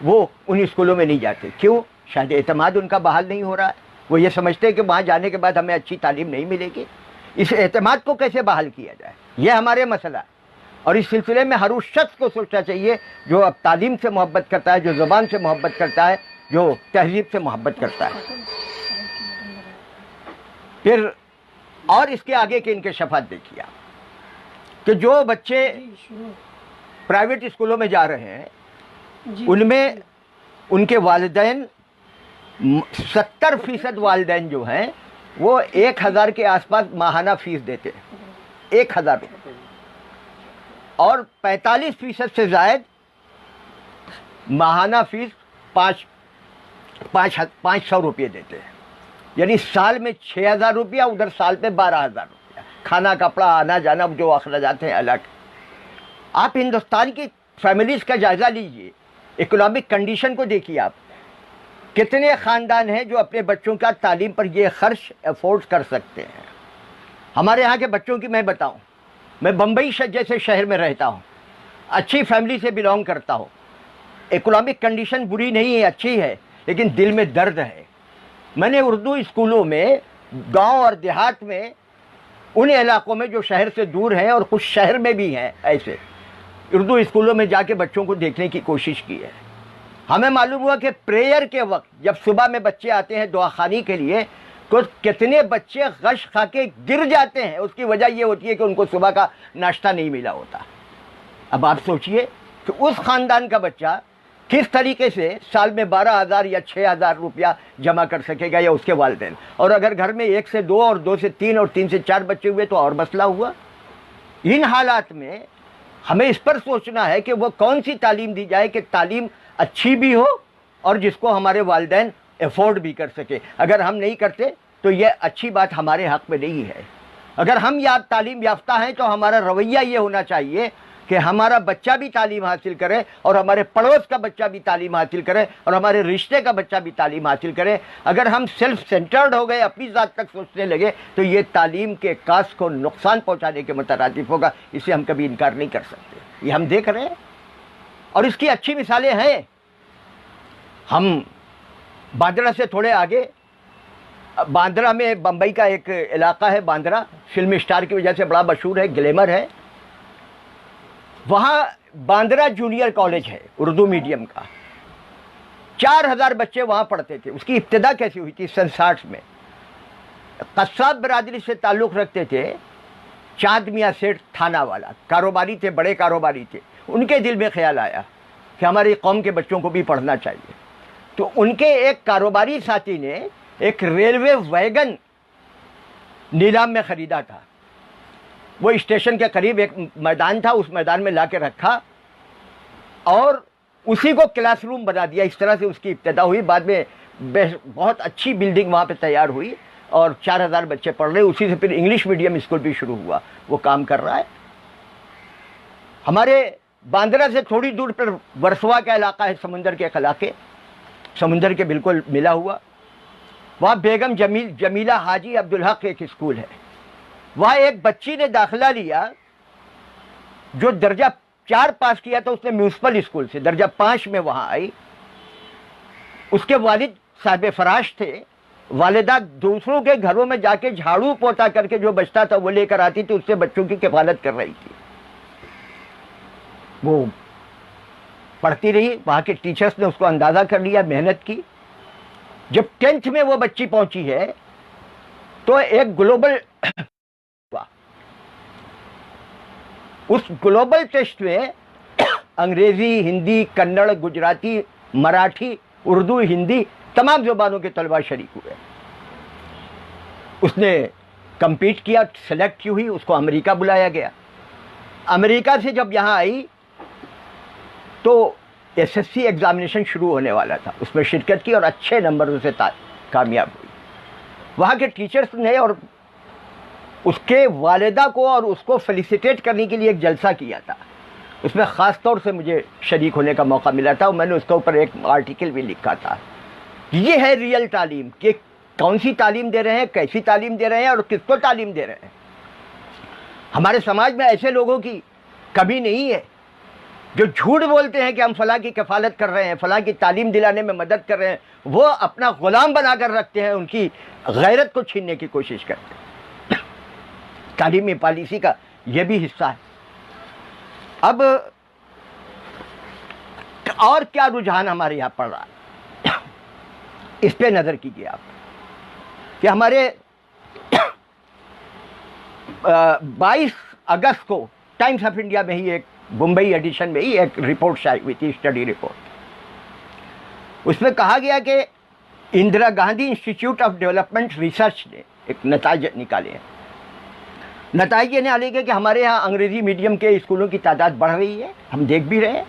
وہ ان اسکولوں میں نہیں جاتے. کیوں؟ شاید اعتماد ان کا بحال نہیں ہو رہا ہے. وہ یہ سمجھتے ہیں کہ وہاں جانے کے بعد ہمیں اچھی تعلیم نہیں ملے گی. اس اعتماد کو کیسے بحال کیا جائے، یہ ہمارے مسئلہ ہے. اور اس سلسلے میں ہر اس شخص کو سوچنا چاہیے جو اب تعلیم سے محبت کرتا ہے، جو زبان سے محبت کرتا ہے، جو تہذیب سے محبت کرتا ہے. پھر اور اس کے آگے کے انکشافات دیکھیے کہ جو بچے پرائیویٹ اسکولوں میں جا رہے ہیں ان میں ان کے والدین 70% والدین جو ہیں وہ 1000 کے آس پاس ماہانہ فیس دیتے ہیں، 1000 روپے، اور 45% سے زائد ماہانہ فیس 500 روپے دیتے ہیں. یعنی سال میں 6000 روپیہ، ادھر سال پہ 12000 روپیہ، کھانا کپڑا آنا جانا جو اخراجات ہیں الگ. آپ ہندوستان کی فیملیز کا جائزہ لیجئے، اکنامک کنڈیشن کو دیکھیے. آپ کتنے خاندان ہیں جو اپنے بچوں کا تعلیم پر یہ خرچ افورڈ کر سکتے ہیں. ہمارے یہاں کے بچوں کی میں بتاؤں، میں بمبئی جیسے شہر میں رہتا ہوں، اچھی فیملی سے بلانگ کرتا ہوں، اکنامک کنڈیشن بری نہیں ہے، اچھی ہے، لیکن دل میں درد ہے. میں نے اردو اسکولوں میں گاؤں اور دیہات میں، ان علاقوں میں جو شہر سے دور ہیں اور کچھ شہر میں بھی ہیں، ایسے اردو اسکولوں میں جا کے بچوں کو دیکھنے کی کوشش کی ہے. ہمیں معلوم ہوا کہ پریئر کے وقت جب صبح میں بچے آتے ہیں دعا خوانی کے لیے تو کتنے بچے غش کھا کے گر جاتے ہیں. اس کی وجہ یہ ہوتی ہے کہ ان کو صبح کا ناشتہ نہیں ملا ہوتا. اب آپ سوچئے کہ اس خاندان کا بچہ کس طریقے سے سال میں 12000 یا 6000 روپیہ جمع کر سکے گا، یا اس کے والدین. اور اگر گھر میں 1 سے 2 اور 2 سے 3 اور 3 سے 4 بچے ہوئے تو اور مسئلہ ہوا. ان حالات میں ہمیں اس پر سوچنا ہے کہ وہ کون سی تعلیم دی جائے کہ تعلیم اچھی بھی ہو اور جس کو ہمارے والدین افورڈ بھی کر سکے. اگر ہم نہیں کرتے تو یہ اچھی بات ہمارے حق میں نہیں ہے. اگر ہم تعلیم یافتہ ہیں تو ہمارا رویہ یہ ہونا چاہیے کہ ہمارا بچہ بھی تعلیم حاصل کرے اور ہمارے پڑوس کا بچہ بھی تعلیم حاصل کرے اور ہمارے رشتے کا بچہ بھی تعلیم حاصل کرے. اگر ہم سیلف سینٹرڈ ہو گئے، اپنی ذات تک سوچنے لگے، تو یہ تعلیم کے کاس کو نقصان پہنچانے کے مترادف ہوگا. اسے ہم کبھی انکار نہیں کر سکتے. یہ ہم دیکھ رہے ہیں اور اس کی اچھی مثالیں ہیں. ہم باندرا سے تھوڑے آگے، باندرا میں بمبئی کا ایک علاقہ ہے، باندرا فلم اسٹار کی وجہ سے بڑا مشہور ہے، گلیمر ہے. وہاں باندرا جونیئر کالج ہے اردو میڈیم کا. 4000 بچے وہاں پڑھتے تھے. اس کی ابتدا کیسی ہوئی تھی؟ 60 میں قصاب برادری سے تعلق رکھتے تھے چاند میاں سیٹھ تھانہ والا، کاروباری تھے، بڑے کاروباری تھے. ان کے دل میں خیال آیا کہ ہماری قوم کے بچوں کو بھی پڑھنا چاہیے. تو ان کے ایک کاروباری ساتھی نے ایک ریلوے ویگن نیلام میں خریدا تھا. وہ اسٹیشن کے قریب ایک میدان تھا، اس میدان میں لا کے رکھا اور اسی کو کلاس روم بنا دیا. اس طرح سے اس کی ابتدا ہوئی. بعد میں بہت اچھی بلڈنگ وہاں پہ تیار ہوئی اور 4000 بچے پڑھ رہے. اسی سے پھر انگلش میڈیم اسکول بھی شروع ہوا، وہ کام کر رہا ہے. ہمارے باندرا سے تھوڑی دور پر ورسوا کا علاقہ ہے، سمندر کے علاقے، سمندر کے بالکل ملا ہوا. وہاں بیگم جمیلہ حاجی عبدالحق ایک اسکول ہے. وہاں ایک بچی نے داخلہ لیا جو درجہ 4 پاس کیا تھا، اس نے میونسپل اسکول سے درجہ 5 میں وہاں آئی. اس کے والد صاحب فراش تھے. والدہ دوسروں کے گھروں میں جا کے جھاڑو پوتا کر کے جو بچتا تھا وہ لے کر آتی تھی، اس سے بچوں کی کفالت کر رہی تھی. وہ پڑھتی رہی. وہاں کے ٹیچرز نے اس کو اندازہ کر لیا، محنت کی. جب 10th میں وہ بچی پہنچی ہے تو ایک گلوبل اس گلوبل ٹیسٹ میں انگریزی، ہندی، کنڑ، گجراتی، مراٹھی، اردو، ہندی تمام زبانوں کے طلباء شریک ہوئے. اس نے کمپیٹ کیا، سلیکٹ کی ہوئی، اس کو امریکہ بلایا گیا. امریکہ سے جب یہاں آئی تو SSC ایگزامینیشن شروع ہونے والا تھا. اس میں شرکت کی اور اچھے نمبروں سے کامیاب ہوئی. وہاں کے ٹیچرز نے اور اس کے والدہ کو اور اس کو فیلیسیٹیٹ کرنے کے لیے ایک جلسہ کیا تھا. اس میں خاص طور سے مجھے شریک ہونے کا موقع ملا تھا اور میں نے اس کے اوپر ایک آرٹیکل بھی لکھا تھا. یہ ہے ریئل تعلیم، کہ کون سی تعلیم دے رہے ہیں، کیسی تعلیم دے رہے ہیں اور کس کو تعلیم دے رہے ہیں. ہمارے سماج میں ایسے لوگوں کی کمی نہیں ہے جو جھوٹ بولتے ہیں کہ ہم فلاں کی کفالت کر رہے ہیں، فلاں کی تعلیم دلانے میں مدد کر رہے ہیں، وہ اپنا غلام بنا کر رکھتے ہیں، ان کی غیرت کو چھیننے کی کوشش کرتے ہیں۔ تعلیمی پالیسی کا یہ بھی حصہ ہے۔ اب اور کیا رجحان ہمارے یہاں پڑ رہا ہے، اس پہ نظر کیجیے آپ کہ ہمارے 22 اگست کو ٹائمز آف انڈیا میں ہی ایک بمبئی ایڈیشن میں ہی ایک رپورٹ شائع ہوئی تھی، اسٹڈی رپورٹ۔ اس میں کہا گیا کہ Indira Gandhi institute of development research نے ایک نتائج نکالے ہیں۔ نتائج یہ نکالے گا کہ ہمارے ہاں انگریزی میڈیم کے اسکولوں کی تعداد بڑھ رہی ہے، ہم دیکھ بھی رہے ہیں۔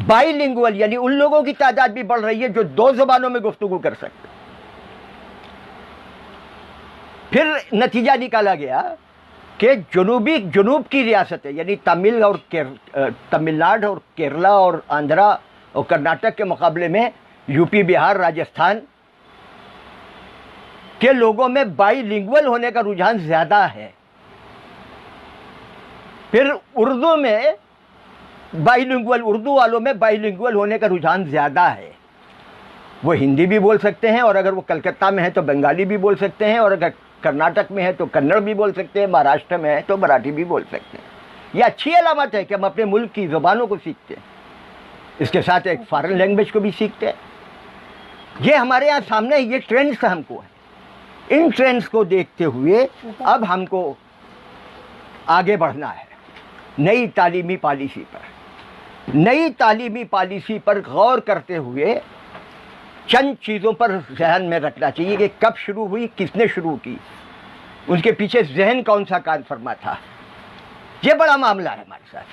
بائی لنگول یعنی ان لوگوں کی تعداد بھی بڑھ رہی ہے جو 2 زبانوں میں گفتگو کر سکتے۔ پھر نتیجہ نکالا گیا کہ جنوب کی ریاستیں یعنی تمل ناڈو اور کیرلا اور آندھرا اور کرناٹک کے مقابلے میں یو پی، بہار، راجستھان کے لوگوں میں بائی لنگول ہونے کا رجحان زیادہ ہے۔ پھر اردو میں اردو والوں میں بائی لنگول ہونے کا رجحان زیادہ ہے۔ وہ ہندی بھی بول سکتے ہیں، اور اگر وہ کلکتہ میں ہے تو بنگالی بھی بول سکتے ہیں، اور اگر کرناٹک میں ہے تو کنڑ بھی بول سکتے ہیں، مہاراشٹر میں ہے تو مراٹھی بھی بول سکتے ہیں۔ یہ اچھی علامت ہے کہ ہم اپنے ملک کی زبانوں کو سیکھتے ہیں، اس کے ساتھ ایک فارن لینگویج کو بھی سیکھتے ہیں۔ یہ ہمارے یہاں سامنے یہ ٹرینڈز ہم کو ہے۔ ان ٹرینڈز کو دیکھتے ہوئے اب ہم کو آگے بڑھنا ہے نئی تعلیمی پالیسی پر غور کرتے ہوئے چند چیزوں پر ذہن میں رکھنا چاہیے کہ کب شروع ہوئی، کس نے شروع کی، ان کے پیچھے ذہن کون سا کام فرما تھا۔ یہ بڑا معاملہ ہے ہمارے ساتھ۔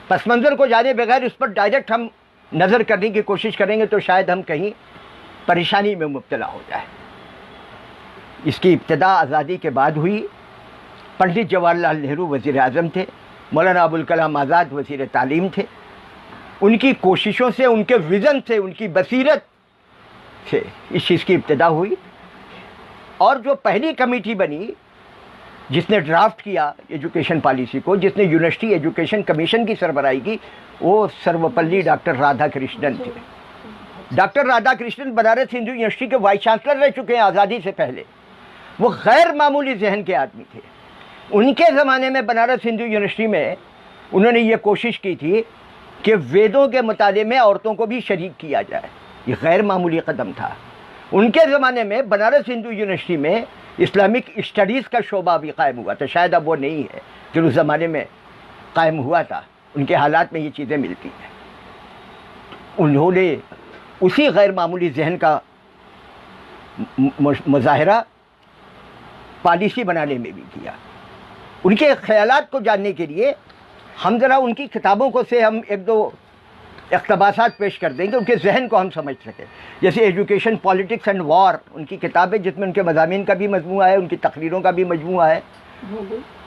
پس منظر کو جانے بغیر اس پر ڈائریکٹ ہم نظر کرنے کی کوشش کریں گے تو شاید ہم کہیں پریشانی میں مبتلا ہو جائیں۔ اس کی ابتدا آزادی کے بعد ہوئی۔ پنڈت جواہر لال نہرو وزیر اعظم تھے، مولانا ابوالکلام آزاد وزیر تعلیم تھے۔ ان کی کوششوں سے، ان کے ویژن سے، ان کی بصیرت سے اس چیز کی ابتدا ہوئی۔ اور جو پہلی کمیٹی بنی جس نے ڈرافٹ کیا ایجوکیشن پالیسی کو، جس نے یونیورسٹی ایجوکیشن کمیشن کی سربراہی کی، وہ سروپلی ڈاکٹر رادھا کرشنن تھے۔ ڈاکٹر رادھا کرشنن بنارس ہندو یونیورسٹی کے وائس چانسلر رہ چکے ہیں آزادی سے پہلے۔ وہ غیر معمولی ذہن کے آدمی تھے۔ ان کے زمانے میں بنارس ہندو یونیورسٹی میں انہوں نے یہ کوشش کی تھی کہ ویدوں کے مطالعے میں عورتوں کو بھی شریک کیا جائے۔ یہ غیر معمولی قدم تھا۔ ان کے زمانے میں بنارس ہندو یونیورسٹی میں اسلامک اسٹڈیز کا شعبہ بھی قائم ہوا تھا، شاید اب وہ نہیں ہے جو اس زمانے میں قائم ہوا تھا۔ ان کے حالات میں یہ چیزیں ملتی ہیں۔ انہوں نے اسی غیر معمولی ذہن کا مظاہرہ پالیسی بنانے میں بھی کیا۔ ان کے خیالات کو جاننے کے لیے ہم ذرا ان کی کتابوں کو سے ہم ایک دو اقتباسات پیش کر دیں گے، ان کے ذہن کو ہم سمجھ سکیں۔ جیسے ایجوکیشن پالیٹکس اینڈ وار، ان کی کتاب ہے جس میں ان کے مضامین کا بھی مجموعہ ہے، ان کی تقریروں کا بھی مجموعہ ہے،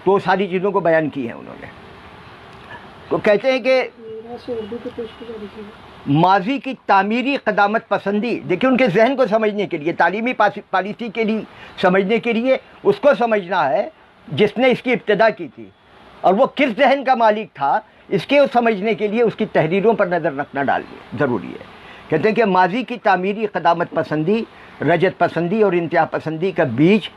تو ساری چیزوں کو بیان کی ہیں انہوں نے۔ تو کہتے ہیں کہ ماضی کی تعمیری قدامت پسندی، دیکھیں ان کے ذہن کو سمجھنے کے لیے، تعلیمی پالیسی کے لیے سمجھنے کے لیے اس کو سمجھنا ہے جس نے اس کی ابتدا کی تھی، اور وہ کس ذہن کا مالک تھا، اس کے سمجھنے کے لیے اس کی تحریروں پر نظر رکھنا ضروری ہے۔ کہتے ہیں کہ ماضی کی تعمیری قدامت پسندی، رجت پسندی اور انتہا پسندی کا بیچ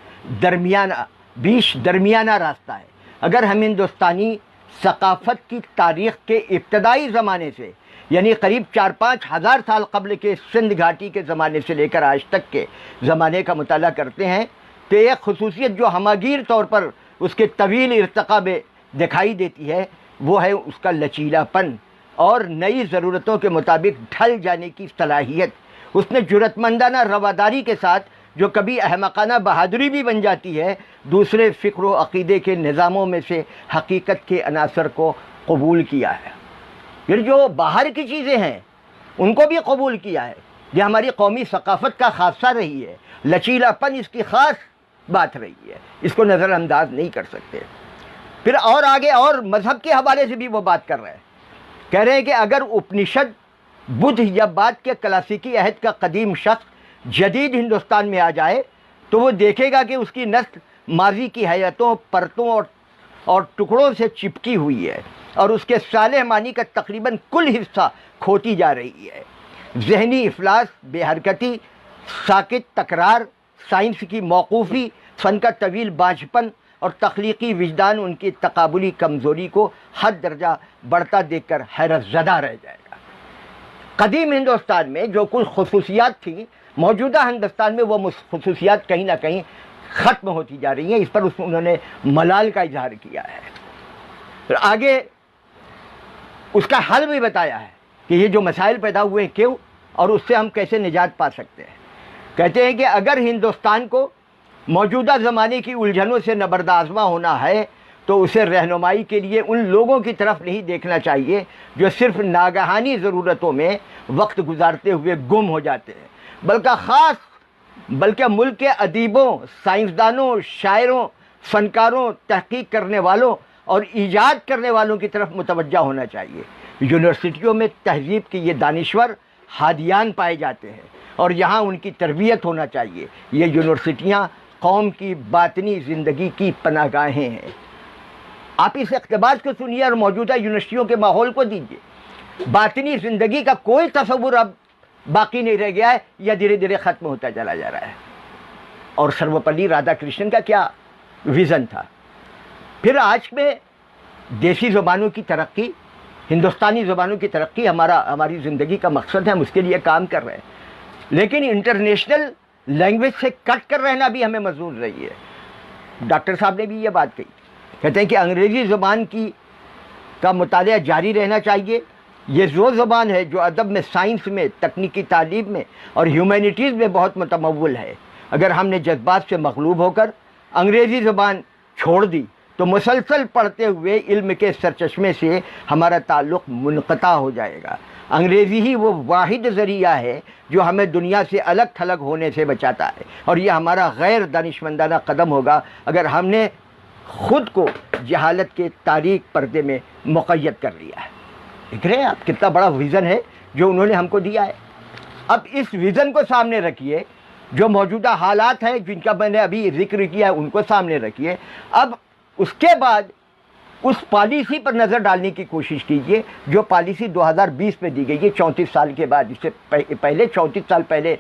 درمیانہ راستہ ہے۔ اگر ہم ہندوستانی ثقافت کی تاریخ کے ابتدائی زمانے سے، یعنی قریب 4-5 ہزار سال قبل کے سندھ گھاٹی کے زمانے سے لے کر آج تک کے زمانے کا مطالعہ کرتے ہیں، تو ایک خصوصیت جو ہماگیر طور پر اس کے طویل ارتقاء میں دکھائی دیتی ہے، وہ ہے اس کا لچیلا پن اور نئی ضرورتوں کے مطابق ڈھل جانے کی صلاحیت۔ اس نے جرأت مندانہ رواداری کے ساتھ، جو کبھی احمقانہ بہادری بھی بن جاتی ہے، دوسرے فکر و عقیدے کے نظاموں میں سے حقیقت کے عناصر کو قبول کیا ہے۔ پھر جو باہر کی چیزیں ہیں ان کو بھی قبول کیا ہے۔ یہ ہماری قومی ثقافت کا خاصہ رہی ہے، لچیلا پن اس کی خاص بات رہی ہے، اس کو نظر انداز نہیں کر سکتے۔ پھر اور آگے اور مذہب کے حوالے سے بھی وہ بات کر رہے ہیں، کہہ رہے ہیں کہ اگر اپنشد، بدھ یا بعد کے کلاسیکی عہد کا قدیم شخص جدید ہندوستان میں آ جائے تو وہ دیکھے گا کہ اس کی نسل ماضی کی حیاتوں، پرتوں اور ٹکڑوں سے چپکی ہوئی ہے۔ اور اس کے صالح معنی کا تقریباً کل حصہ کھوتی جا رہی ہے۔ ذہنی افلاس، بے حرکتی، ساکت تکرار، سائنس کی موقوفی، فن کا طویل بانجھپن اور تخلیقی وجدان ان کی تقابلی کمزوری کو حد درجہ بڑھتا دیکھ کر حیرت زدہ رہ جائے گا۔ قدیم ہندوستان میں جو کچھ خصوصیات تھیں، موجودہ ہندوستان میں وہ خصوصیات کہیں نہ کہیں ختم ہوتی جا رہی ہیں۔ اس پر انہوں نے ملال کا اظہار کیا ہے۔ پھر آگے اس کا حل بھی بتایا ہے کہ یہ جو مسائل پیدا ہوئے ہیں کیوں، اور اس سے ہم کیسے نجات پا سکتے ہیں۔ کہتے ہیں کہ اگر ہندوستان کو موجودہ زمانے کی الجھنوں سے نبردآزما ہونا ہے تو اسے رہنمائی کے لیے ان لوگوں کی طرف نہیں دیکھنا چاہیے جو صرف ناگہانی ضرورتوں میں وقت گزارتے ہوئے گم ہو جاتے ہیں، بلکہ ملک کے ادیبوں، سائنسدانوں، شاعروں، فنکاروں، تحقیق کرنے والوں اور ایجاد کرنے والوں کی طرف متوجہ ہونا چاہیے۔ یونیورسٹیوں میں تہذیب کے یہ دانشور ہادیان پائے جاتے ہیں اور یہاں ان کی تربیت ہونا چاہیے۔ یہ یونیورسٹیاں قوم کی باطنی زندگی کی پناہ گاہیں ہیں۔ آپ اس اقتباس کو سنیے اور موجودہ یونیورسٹیوں کے ماحول کو دیجیے۔ باطنی زندگی کا کوئی تصور اب باقی نہیں رہ گیا ہے یا دھیرے دھیرے ختم ہوتا چلا جا رہا ہے۔ اور سروپلی رادھا کرشنن کا کیا ویژن تھا۔ پھر آج میں دیسی زبانوں کی ترقی، ہندوستانی زبانوں کی ترقی ہماری زندگی کا مقصد ہے، ہم اس کے لیے کام کر رہے ہیں، لیکن انٹرنیشنل لینگویج سے کٹ کر رہنا بھی ہمیں منظور رہی ہے۔ ڈاکٹر صاحب نے بھی یہ بات کہی، کہتے ہیں کہ انگریزی زبان کا مطالعہ جاری رہنا چاہیے۔ یہ وہ زبان ہے جو ادب میں، سائنس میں، تکنیکی تعلیم میں اور ہیومینٹیز میں بہت متمول ہے۔ اگر ہم نے جذبات سے مغلوب ہو کر انگریزی زبان چھوڑ دی تو مسلسل پڑھتے ہوئے علم کے سرچشمے سے ہمارا تعلق منقطع ہو جائے گا۔ انگریزی ہی وہ واحد ذریعہ ہے جو ہمیں دنیا سے الگ تھلگ ہونے سے بچاتا ہے، اور یہ ہمارا غیر دانشمندانہ قدم ہوگا اگر ہم نے خود کو جہالت کے تاریک پردے میں مقید کر لیا ہے۔ دیکھ رہے ہیں آپ کتنا بڑا ویژن ہے جو انہوں نے ہم کو دیا ہے۔ اب اس ویژن کو سامنے رکھیے، جو موجودہ حالات ہیں جن کا میں نے ابھی ذکر کیا ہے ان کو سامنے رکھیے۔ اب اس کے بعد اس پالیسی پر نظر ڈالنے کی کوشش کیجیے جو پالیسی 2020 میں دی گئی ہے، 34 سال کے بعد۔ اس سے پہلے 34 سال پہلے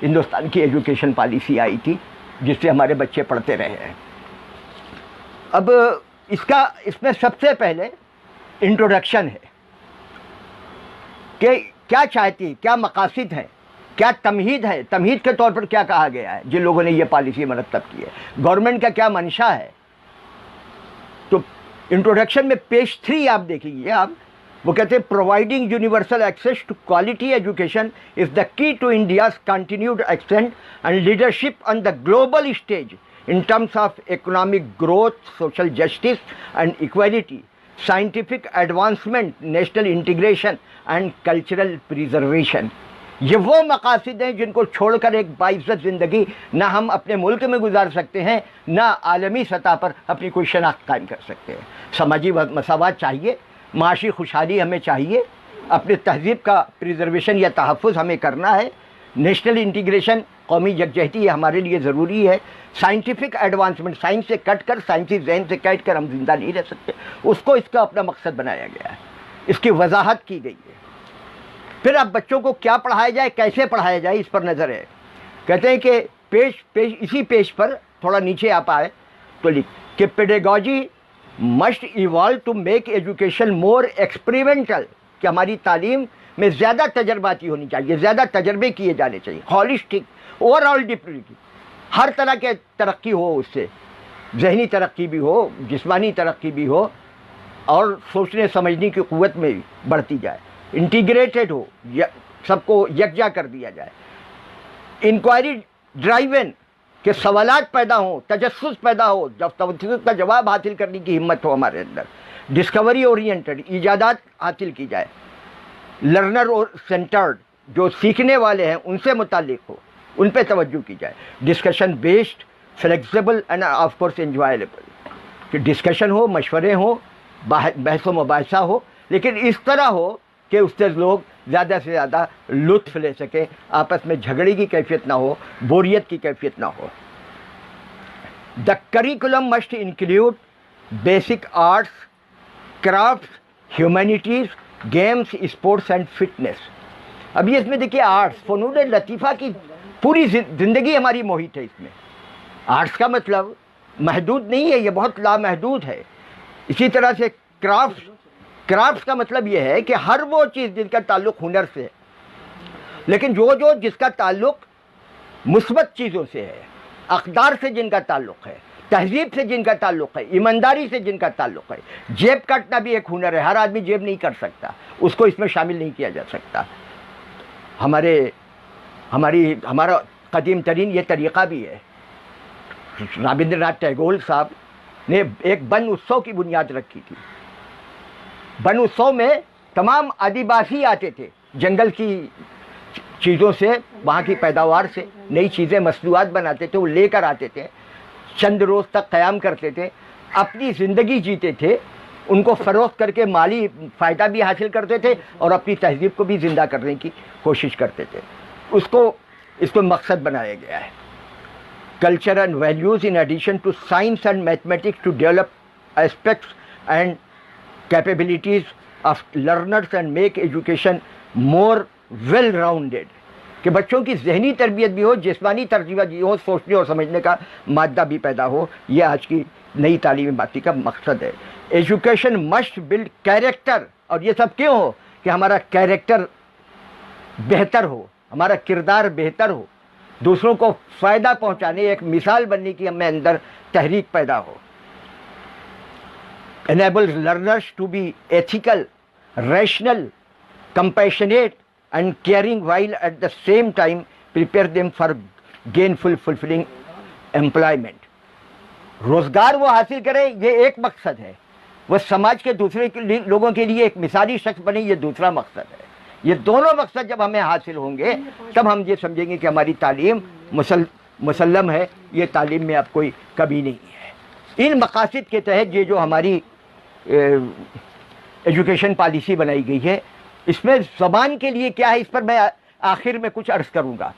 ہندوستان کی ایجوکیشن پالیسی آئی تھی جس سے ہمارے بچے پڑھتے رہے ہیں۔ اب اس میں سب سے پہلے انٹروڈکشن ہے کہ کیا چاہتی، کیا مقاصد ہیں، کیا تمہید ہے، تمہید کے طور پر کیا کہا گیا ہے جن لوگوں نے یہ پالیسی مرتب کی ہے، گورنمنٹ کا کیا منشا ہے۔ تو انٹروڈکشن میں پیج 3 آپ دیکھیے، وہ کہتے ہیں providing universal access to quality education is the key to India's continued extent and leadership on the global stage in terms of economic growth, social justice and equality, scientific advancement, national integration and cultural preservation۔ یہ وہ مقاصد ہیں جن کو چھوڑ کر ایک باعزت زندگی نہ ہم اپنے ملک میں گزار سکتے ہیں، نہ عالمی سطح پر اپنی کوئی شناخت قائم کر سکتے ہیں۔ سماجی مساوات چاہیے، معاشی خوشحالی ہمیں چاہیے، اپنے تہذیب کا پریزرویشن یا تحفظ ہمیں کرنا ہے، نیشنل انٹیگریشن، قومی یکجہتی یہ ہمارے لیے ضروری ہے، سائنٹیفک ایڈوانسمنٹ، سائنس سے کٹ کر، سائنسی ذہن سے کٹ کر ہم زندہ نہیں رہ سکتے، اس کو اس کا اپنا مقصد بنایا گیا ہے، اس کی وضاحت کی گئی ہے۔ پھر اب بچوں کو کیا پڑھایا جائے، کیسے پڑھایا جائے، اس پر نظر ہے۔ کہتے ہیں کہ اسی پیج پر تھوڑا نیچے آپ آئے تو لکھ کہ pedagogy must evolve to make education more experiential, کہ ہماری تعلیم میں زیادہ تجرباتی ہونی چاہیے، زیادہ تجربے کیے جانے چاہیے، ہالسٹک، اوور آل ڈپلوماسی، ہر طرح کے ترقی ہو، اس سے ذہنی ترقی بھی ہو، جسمانی ترقی بھی ہو، اور سوچنے سمجھنے کی قوت میں بھی بڑھتی جائے، انٹیگریٹڈ ہو، سب کو یکجا کر دیا جائے، انکوائری ڈرائیون، کہ سوالات پیدا ہوں، تجسس پیدا ہو، جب تجسس کا جواب حاصل کرنے کی ہمت ہو ہمارے اندر، ڈسکوری اورینٹڈ، ایجادات حاصل کی جائے، لرنر اور سینٹرڈ، جو سیکھنے والے ہیں ان سے متعلق ہو، ان پہ توجہ کی جائے، discussion based, flexible and of course enjoyable, کہ ڈسکشن ہو، مشورے ہوں، بحث و مباحثہ ہو، لیکن اس طرح ہو کہ اس سے لوگ زیادہ سے زیادہ لطف لے سکیں، آپس میں جھگڑے کی کیفیت نہ ہو، بوریت کی کیفیت نہ ہو۔ The curriculum must include basic arts, crafts humanities, games, sports and fitness. ابھی اس میں دیکھیے آرٹس, فنون لطیفہ کی پوری زندگی ہماری محیط ہے اس میں. آرٹس کا مطلب محدود نہیں ہے, یہ بہت لامحدود ہے. اسی طرح سے کرافٹس کا مطلب یہ ہے کہ ہر وہ چیز جن کا تعلق ہنر سے ہے, لیکن جس کا تعلق مثبت چیزوں سے ہے, اقدار سے جن کا تعلق ہے, تہذیب سے جن کا تعلق ہے, ایمانداری سے جن کا تعلق ہے. جیب کاٹنا بھی ایک ہنر ہے, ہر آدمی جیب نہیں کر سکتا, اس کو اس میں شامل نہیں کیا جا سکتا. ہمارا قدیم ترین یہ طریقہ بھی ہے. رابندر ناتھ ٹیگور صاحب نے ایک بن اتسو کی بنیاد رکھی تھی. بن اتسو میں تمام آدیواسی آتے تھے, جنگل کی چیزوں سے, وہاں کی پیداوار سے نئی چیزیں, مصنوعات بناتے تھے, وہ لے کر آتے تھے, چند روز تک قیام کرتے تھے, اپنی زندگی جیتے تھے, ان کو فروخت کر کے مالی فائدہ بھی حاصل کرتے تھے اور اپنی تہذیب کو بھی زندہ کرنے کی کوشش کرتے تھے. اس کو مقصد بنایا گیا ہے. Culture and values in addition to science and mathematics to develop aspects and capabilities of learners and make education more well rounded. کہ بچوں کی ذہنی تربیت بھی ہو, جسمانی تربیت بھی ہو, سوچنے اور سمجھنے کا مادہ بھی پیدا ہو. یہ آج کی نئی تعلیمی باتیں کا مقصد ہے. ایجوکیشن مسٹ بلڈ کیریکٹر, اور یہ سب کیوں ہو کہ ہمارا کیریکٹر بہتر ہو, ہمارا کردار بہتر ہو, دوسروں کو فائدہ پہنچانے, ایک مثال بننے کی ہمیں اندر تحریک پیدا ہو. enables learners to be ethical, rational, compassionate and caring while at the same time prepare them for gainful fulfilling employment. روزگار وہ حاصل کرے, یہ ایک مقصد ہے. وہ سماج کے دوسرے لوگوں کے لیے ایک مثالی شخص بنے, یہ دوسرا مقصد ہے. یہ دونوں مقصد جب ہمیں حاصل ہوں گے تب ہم یہ سمجھیں گے کہ ہماری تعلیم مسلم ہے, یہ تعلیم میں اب کوئی کمی نہیں ہے. ان مقاصد کے تحت یہ جو ہماری ایجوکیشن پالیسی بنائی گئی ہے, اس میں زبان کے لیے کیا ہے, اس پر میں آخر میں کچھ عرض کروں گا.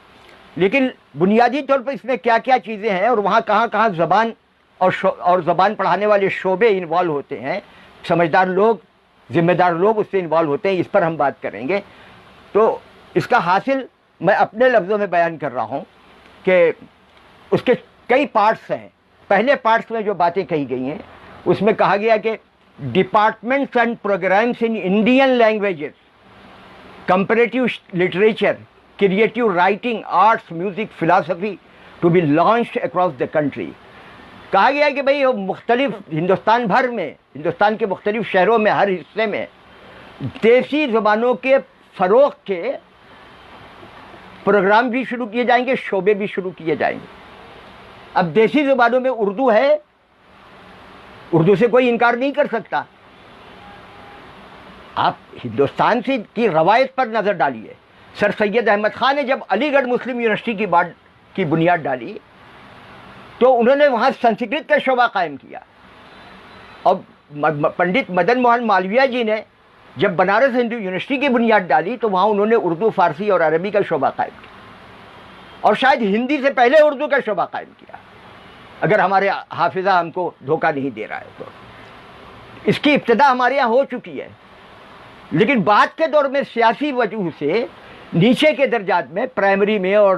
لیکن بنیادی طور پر اس میں کیا کیا چیزیں ہیں اور وہاں کہاں کہاں زبان اور زبان پڑھانے والے شعبے انوالو ہوتے ہیں, سمجھدار لوگ, ذمہ دار لوگ اس سے انوالو ہوتے ہیں, اس پر ہم بات کریں گے. تو اس کا حاصل میں اپنے لفظوں میں بیان کر رہا ہوں کہ اس کے کئی پارٹس ہیں. پہلے پارٹس میں جو باتیں کہی گئی ہیں اس میں کہا گیا کہ departments and programmes in Indian languages, comparative literature, creative writing, arts, music, philosophy to be launched across the country. کہا گیا کہ بھئی مختلف ہندوستان بھر میں, ہندوستان کے مختلف شہروں میں, ہر حصے میں دیسی زبانوں کے فروغ کے پروگرام بھی شروع کیے جائیں گے, شعبے بھی شروع کیے جائیں گے. اب دیسی زبانوں میں اردو ہے, اردو سے کوئی انکار نہیں کر سکتا. آپ ہندوستان سے کی روایت پر نظر ڈالیے. سر سید احمد خان نے جب علی گڑھ مسلم یونیورسٹی کی بنیاد ڈالی تو انہوں نے وہاں سنسکرت کا شعبہ قائم کیا, اور پنڈت مدن موہن مالویہ جی نے جب بنارس ہندو یونیورسٹی کی بنیاد ڈالی تو وہاں انہوں نے اردو, فارسی اور عربی کا شعبہ قائم کیا, اور شاید ہندی سے پہلے اردو کا شعبہ قائم کیا, اگر ہمارے حافظہ ہم کو دھوکہ نہیں دے رہا ہے تو. اس کی ابتدا ہمارے یہاں ہو چکی ہے, لیکن بعد کے دور میں سیاسی وجہ سے نیچے کے درجات میں, پرائمری میں اور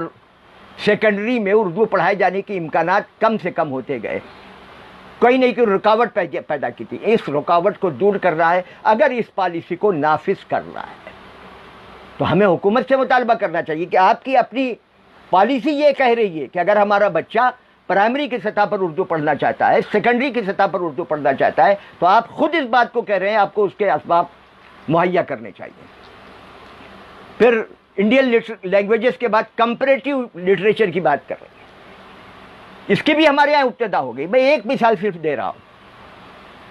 سیکنڈری میں اردو پڑھائے جانے کے امکانات کم سے کم ہوتے گئے. کوئی نہیں کوئی رکاوٹ پیدا کی تھی. اس رکاوٹ کو دور کر رہا ہے اگر اس پالیسی کو نافذ کر رہا ہے تو ہمیں حکومت سے مطالبہ کرنا چاہیے کہ آپ کی اپنی پالیسی یہ کہہ رہی ہے کہ اگر ہمارا بچہ پرائمری کی سطح پر اردو پڑھنا چاہتا ہے, سیکنڈری کی سطح پر اردو پڑھنا چاہتا ہے, تو آپ خود اس بات کو کہہ رہے ہیں آپ کو اس کے اسباب مہیا کرنے چاہیے. پھر انڈین لینگویجز کے بعد کمپریٹیو لٹریچر کی بات کر رہے ہیں, اس کی بھی ہمارے یہاں ابتدا ہو گئی. میں ایک مثال صرف دے رہا ہوں,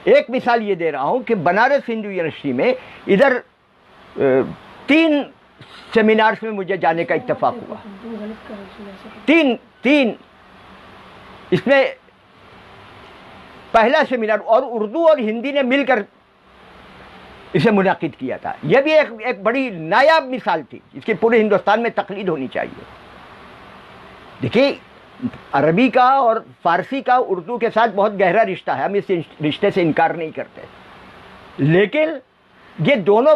ایک مثال یہ دے رہا ہوں کہ بنارس ہندو یونیورسٹی میں ادھر 3 سیمینارز میں مجھے جانے کا اتفاق ہوا. تین اس میں پہلا سیمینار اور اردو اور ہندی نے مل کر اسے منعقد کیا تھا. یہ بھی ایک بڑی نایاب مثال تھی, اس کی پورے ہندوستان میں تقلید ہونی چاہیے. دیکھیے عربی کا اور فارسی کا اردو کے ساتھ بہت گہرا رشتہ ہے, ہم اس رشتے سے انکار نہیں کرتے, لیکن یہ دونوں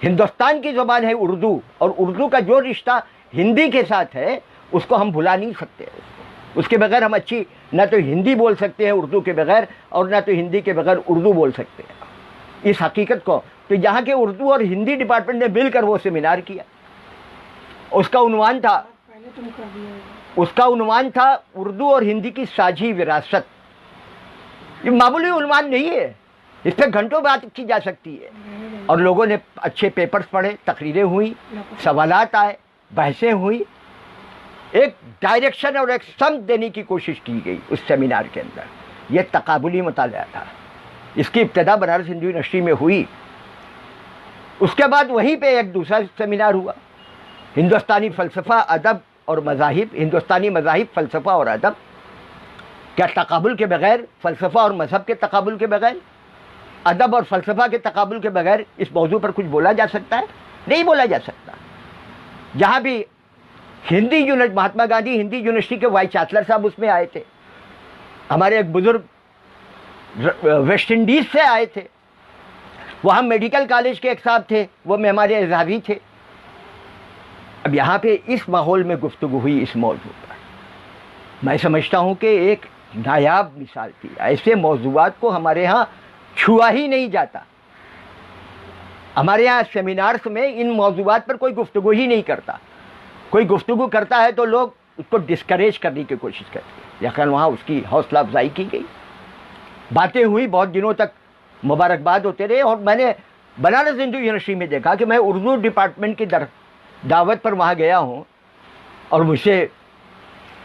ہندوستان کی زبان ہے اردو, اور اردو کا جو رشتہ ہندی کے ساتھ ہے اس کو ہم بھلا نہیں سکتے. اس کے بغیر ہم اچھی نہ تو ہندی بول سکتے ہیں اردو کے بغیر, اور نہ تو ہندی کے بغیر اردو بول سکتے ہیں. اس حقیقت کو تو یہاں کے اردو اور ہندی ڈپارٹمنٹ نے مل کر وہ سیمینار کیا. اس کا عنوان تھا اردو اور ہندی کی ساجھی وراثت. یہ معمولی عنوان نہیں ہے, اس پہ گھنٹوں بات کی جا سکتی ہے. اور لوگوں نے اچھے پیپرز پڑھے, تقریریں ہوئیں, سوالات آئے, بحثیں ہوئی, ایک ڈائریکشن اور ایک سمت دینے کی کوشش کی گئی اس سیمینار کے اندر. یہ تقابلی مطالعہ تھا. اس کی ابتدا بنارس ہندو یونیورسٹی میں ہوئی. اس کے بعد وہیں پہ ایک دوسرا سیمینار ہوا, ہندوستانی فلسفہ, ادب اور مذاہب, ہندوستانی مذاہب, فلسفہ اور ادب. کیا تقابل کے بغیر, فلسفہ اور مذہب کے تقابل کے بغیر, ادب اور فلسفہ کے تقابل کے بغیر اس موضوع پر کچھ بولا جا سکتا ہے؟ نہیں بولا جا سکتا. جہاں بھی مہاتما گاندھی ہندی یونیورسٹی کے وائس چانسلر صاحب اس میں آئے تھے. ہمارے ایک بزرگ ویسٹ انڈیز سے آئے تھے. وہاں میڈیکل کالج کے ایک صاحب تھے, وہ معمار اعزازی تھے. اب یہاں پہ اس ماحول میں گفتگو ہوئی اس موضوع پر. میں سمجھتا ہوں کہ ایک نایاب مثال تھی. ایسے موضوعات کو ہمارے ہاں چھوا ہی نہیں جاتا. ہمارے یہاں سیمینارز میں ان موضوعات پر کوئی گفتگو ہی نہیں کرتا. کوئی گفتگو کرتا ہے تو لوگ اس کو ڈسکریج کرنے کی کوشش کرتے ہیں. یقیناً وہاں اس کی حوصلہ افزائی کی گئی, باتیں ہوئی, بہت دنوں تک مبارکباد ہوتے رہے. اور میں نے بنارس ہندو یونیورسٹی میں دیکھا کہ میں اردو ڈپارٹمنٹ کی دعوت پر وہاں گیا ہوں, اور مجھ سے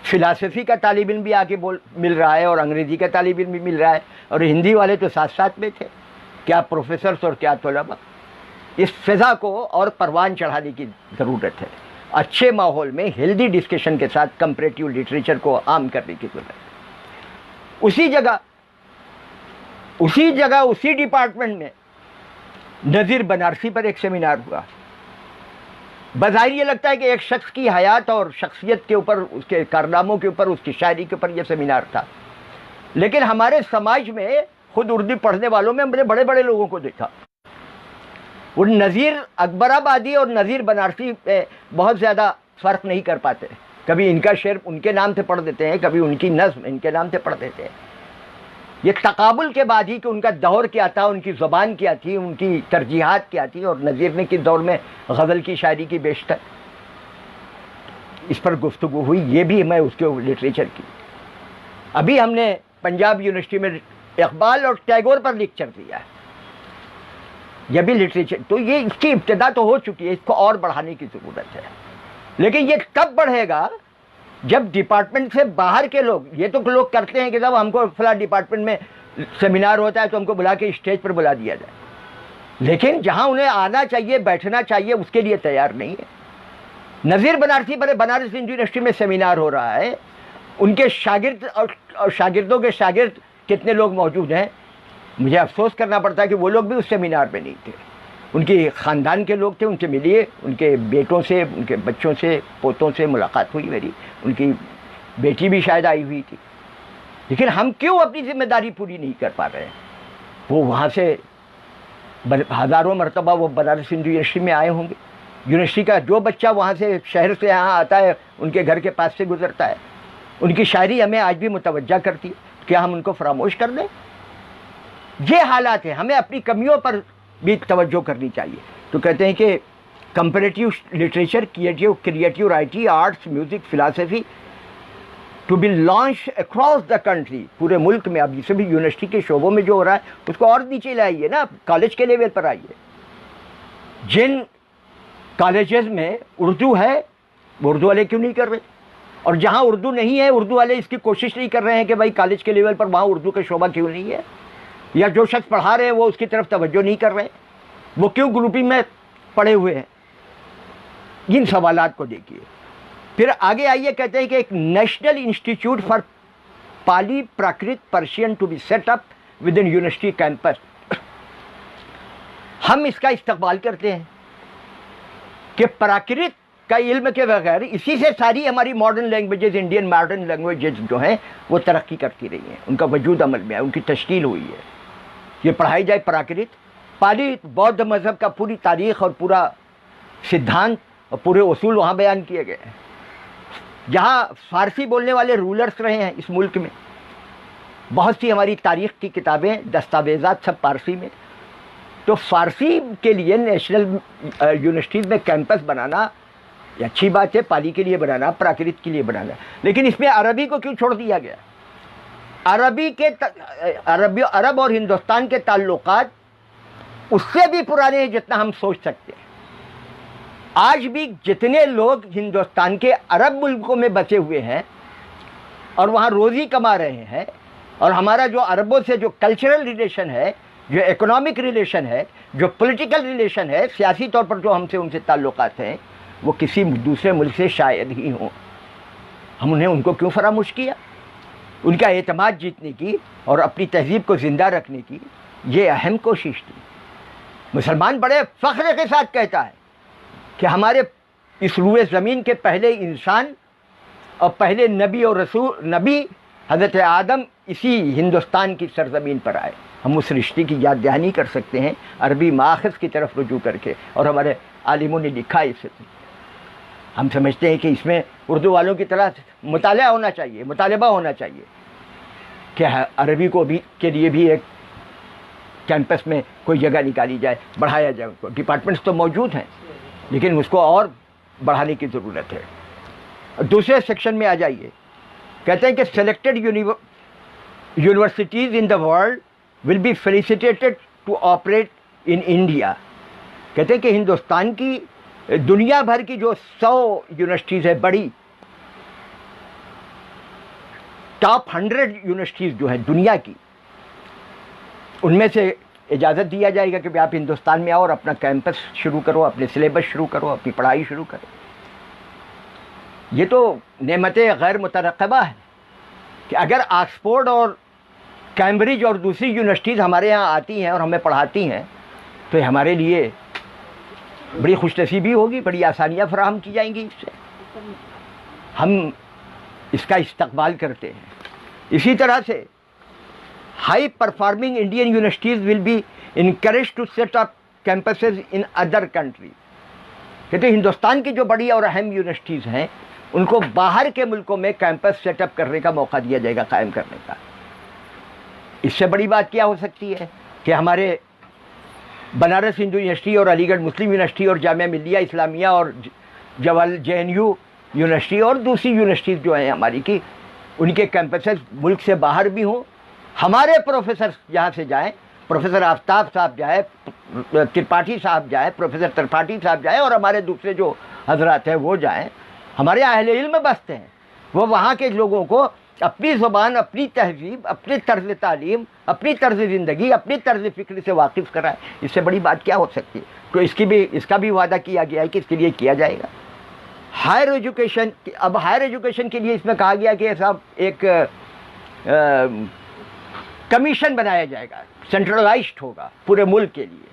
فلاسفی کا طالب علم بھی آ کے مل رہا ہے, اور انگریزی کا طالب علم بھی مل رہا ہے, اور ہندی والے تو ساتھ ساتھ میں تھے. کیا پروفیسرز اور کیا طلباء. اس فضا کو اور پروان چڑھانے کی ضرورت ہے. اچھے ماحول میں ہیلدی ڈسکشن کے ساتھ کمپریٹیو لٹریچر کو عام کرنے کی ضرورت ہے. اسی جگہ اسی ڈپارٹمنٹ میں نذیر بنارسی پر ایک سیمینار ہوا. بظاہر یہ لگتا ہے کہ ایک شخص کی حیات اور شخصیت کے اوپر, اس کے کارناموں کے اوپر, اس کی شاعری کے اوپر یہ سیمینار تھا. لیکن ہمارے سماج میں خود اردو پڑھنے والوں میں ہم نے بڑے بڑے لوگوں کو دیکھا. وہ نذیر اکبر آبادی اور نذیر بنارسی پہ بہت زیادہ فرق نہیں کر پاتے. کبھی ان کا شعر ان کے نام سے پڑھ دیتے ہیں, کبھی ان کی نظم ان کے نام سے پڑھ دیتے ہیں. یہ تقابل کے بعد ہی کہ ان کا دور کیا تھا, ان کی زبان کیا تھی, ان کی ترجیحات کیا تھی, اور نذیر نے کس دور میں غزل کی شاعری کی بیشتر, اس پر گفتگو ہوئی. یہ بھی میں اس کے لٹریچر کی. ابھی ہم نے پنجاب یونیورسٹی میں اقبال اور ٹیگور پر لیکچر دیا ہے. یہ بھی لٹریچر. تو یہ اس کی ابتدا تو ہو چکی ہے, اس کو اور بڑھانے کی ضرورت ہے. لیکن یہ کب بڑھے گا جب ڈپارٹمنٹ سے باہر کے لوگ, یہ تو لوگ کرتے ہیں کہ صاحب ہم کو فلاں ڈپارٹمنٹ میں سیمینار ہوتا ہے تو ہم کو بلا کے اسٹیج پر بلا دیا جائے, لیکن جہاں انہیں آنا چاہیے, بیٹھنا چاہیے, اس کے لیے تیار نہیں ہے. نذیر بنارسی پر بنارس ہندو یونیورسٹی میں سیمینار ہو رہا ہے. ان کے شاگرد اور شاگردوں کے شاگرد کتنے لوگ موجود ہیں. مجھے افسوس کرنا پڑتا ہے کہ وہ لوگ بھی اس سیمینار میں نہیں تھے. ان کی خاندان کے لوگ تھے, ان سے ملیے, ان کے بیٹوں سے, ان کے بچوں سے, پوتوں سے ملاقات ہوئی میری. ان کی بیٹی بھی شاید آئی ہوئی تھی. لیکن ہم کیوں اپنی ذمہ داری پوری نہیں کر پا رہے ہیں؟ وہ وہاں سے ہزاروں مرتبہ وہ بنارس ہندو یونیورسٹی میں آئے ہوں گے. یونیورسٹی کا جو بچہ وہاں سے شہر سے یہاں آتا ہے, ان کے گھر کے پاس سے گزرتا ہے, ان کی شاعری ہمیں آج بھی متوجہ کرتی ہے. کیا ہم ان کو فراموش کر دیں؟ یہ حالات ہیں. ہمیں اپنی کمیوں پر بھی توجہ کرنی چاہیے. تو کہتے ہیں کہ comparative literature, creative writing, arts, music, philosophy to be launch across the country, پورے ملک میں. اب جسے بھی یونیورسٹی کے شعبوں میں جو ہو رہا ہے اس کو اور نیچے لائیے نا, کالج کے لیول پر آئیے. جن کالجز میں اردو ہے وہ اردو والے کیوں نہیں کر رہے؟ اور جہاں اردو نہیں ہے اردو والے اس کی کوشش نہیں کر رہے ہیں کہ بھائی کالج کے لیول پر وہاں اردو کا شعبہ کیوں نہیں ہے؟ یا جو شخص پڑھا رہے ہیں وہ اس کی طرف توجہ نہیں کر رہے, وہ کیوں گروپنگ میں پڑے ہوئے ہیں؟ ان سوالات کو دیکھیے. پھر آگے آئیے, کہتے ہیں کہ ایک national institute for Pali Prakrit Persian to be set up within university campus. ہم اس کا استقبال کرتے ہیں کہ پراکرت کا علم کے بغیر, اسی سے ساری ہماری modern languages, Indian modern languages جو ہیں وہ ترقی کرتی رہی ہیں, ان کا وجود عمل میں ہے, ان کی تشکیل ہوئی ہے. یہ پڑھائی جائے پراکرت, پالی بودھ مذہب کا پوری تاریخ اور پورا سدھانت اور پورے اصول وہاں بیان کیے گئے ہیں. جہاں فارسی بولنے والے رولرز رہے ہیں اس ملک میں، بہت سی ہماری تاریخ کی کتابیں، دستاویزات سب فارسی میں. تو فارسی کے لیے نیشنل یونیورسٹیز میں کیمپس بنانا یہ اچھی بات ہے، پالی کے لیے بنانا، پراکرت کے لیے بنانا، لیکن اس میں عربی کو کیوں چھوڑ دیا گیا؟ عرب اور ہندوستان کے تعلقات اس سے بھی پرانے ہیں جتنا ہم سوچ سکتے ہیں. آج بھی جتنے لوگ ہندوستان کے عرب ملکوں میں بسے ہوئے ہیں اور وہاں روزی کما رہے ہیں، اور ہمارا جو عربوں سے جو کلچرل ریلیشن ہے، جو اکنامک ریلیشن ہے، جو پولیٹیکل ریلیشن ہے، سیاسی طور پر جو ہم سے ان سے تعلقات ہیں، وہ کسی دوسرے ملک سے شاید ہی ہوں. ہم نے ان کو کیوں فراموش کیا؟ ان کا اعتماد جیتنے کی اور اپنی تہذیب کو زندہ رکھنے کی یہ اہم کوشش تھی. مسلمان بڑے فخر کے ساتھ کہتا ہے کہ ہمارے اس روئے زمین کے پہلے انسان اور پہلے نبی اور رسول نبی حضرت آدم اسی ہندوستان کی سرزمین پر آئے. ہم اس رشتے کی یاد دہانی کر سکتے ہیں عربی ماخذ کی طرف رجوع کر کے، اور ہمارے عالموں نے لکھا اسے. ہم سمجھتے ہیں کہ اس میں اردو والوں کی طرح مطالعہ ہونا چاہیے، مطالبہ ہونا چاہیے کہ عربی کو بھی کے لیے بھی ایک کیمپس میں کوئی جگہ نکالی جائے، بڑھایا جائے. ان کو ڈپارٹمنٹس تو موجود ہیں لیکن اس کو اور بڑھانے کی ضرورت ہے. دوسرے سیکشن میں آ جائیے. کہتے ہیں کہ selected universities in the world will be facilitated to operate in India. کہتے ہیں کہ ہندوستان کی دنیا بھر کی جو 100 یونیورسٹیز ہے بڑی، ٹاپ 100 یونیورسٹیز جو ہیں دنیا کی، ان میں سے اجازت دیا جائے گا کہ آپ ہندوستان میں آؤ اور اپنا کیمپس شروع کرو، اپنے سلیبس شروع کرو، اپنی پڑھائی شروع کرو. یہ تو نعمت غیر مترقبہ ہے کہ اگر آکسفورڈ اور کیمبرج اور دوسری یونیورسٹیز ہمارے یہاں آتی ہیں اور ہمیں پڑھاتی ہیں تو یہ ہمارے لیے بڑی خوش نصیبی ہوگی، بڑی آسانیاں فراہم کی جائیں گی. اس سے ہم اس کا استقبال کرتے ہیں. اسی طرح سے high performing Indian universities will be encouraged to set up campuses in other countries. کہتے ہیں ہندوستان کی جو بڑی اور اہم یونیورسٹیز ہیں ان کو باہر کے ملکوں میں کیمپس سیٹ اپ کرنے کا موقع دیا جائے گا، قائم کرنے کا. اس سے بڑی بات کیا ہو سکتی ہے کہ ہمارے بنارس ہندو یونیورسٹی اور علی گڑھ مسلم یونیورسٹی اور جامعہ ملیہ اسلامیہ اور JNU یونیورسٹی اور دوسری یونیورسٹیز جو ہیں ہماری کی، ان کے کیمپسز ملک سے باہر بھی ہوں. ہمارے پروفیسر یہاں سے جائیں، پروفیسر آفتاب صاحب جائے، ترپاٹھی صاحب جائے، پروفیسر ترپاٹھی صاحب جائے، اور ہمارے دوسرے جو حضرات ہیں وہ جائیں. ہمارے اہل علم بستے ہیں، وہ وہاں کے لوگوں کو اپنی زبان، اپنی تہذیب، اپنی طرز تعلیم، اپنی طرز زندگی، اپنی طرز فکر سے واقف کرائے. اس سے بڑی بات کیا ہو سکتی ہے؟ تو اس کا بھی وعدہ کیا گیا ہے کہ اس کے لیے کیا جائے گا. ہائر ایجوکیشن، اب ہائر ایجوکیشن کے لیے اس میں کہا گیا کہ صاحب ایک کمیشن بنایا جائے گا، سینٹرلائزڈ ہوگا پورے ملک کے لیے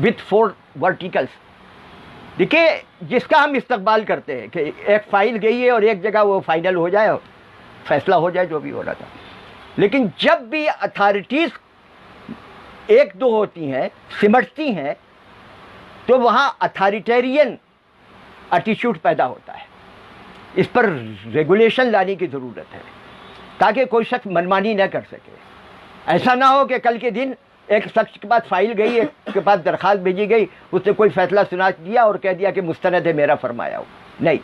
وتھ 4 ورٹیکلس. دیکھیے جس کا ہم استقبال کرتے ہیں کہ ایک فائل گئی ہے اور ایک جگہ وہ فائنل ہو جائے اور فیصلہ ہو جائے جو بھی ہو رہا تھا. لیکن جب بھی اتھارٹیز ایک دو ہوتی ہیں، سمٹتی ہیں، تو وہاں اتھارٹیرین ایٹیچیوڈ پیدا ہوتا ہے. اس پر ریگولیشن لانے کی ضرورت ہے تاکہ کوئی شخص منمانی نہ کر سکے. ایسا نہ ہو کہ کل کے دن ایک شخص کے پاس فائل گئی، ایک کے پاس درخواست بھیجی گئی، اس نے کوئی فیصلہ سنا دیا اور کہہ دیا کہ مستند ہے، میرا فرمایا ہو. نہیں،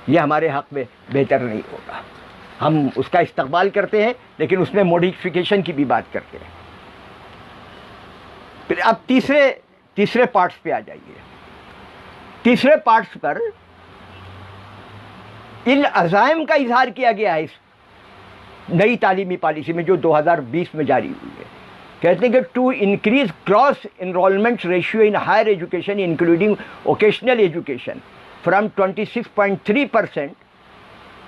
یہ ہمارے حق میں بہتر نہیں ہوگا. ہم اس کا استقبال کرتے ہیں لیکن اس میں موڈیفیکیشن کی بھی بات کرتے ہیں. پھر اب تیسرے پارٹس پہ آ جائیے. تیسرے پارٹس پر ان عزائم کا اظہار کیا گیا ہے اس نئی تعلیمی پالیسی میں جو 2020 میں جاری ہوئی ہے. کہتے ہیں کہ to increase gross enrolment ratio in higher education including vocational education from 26.3%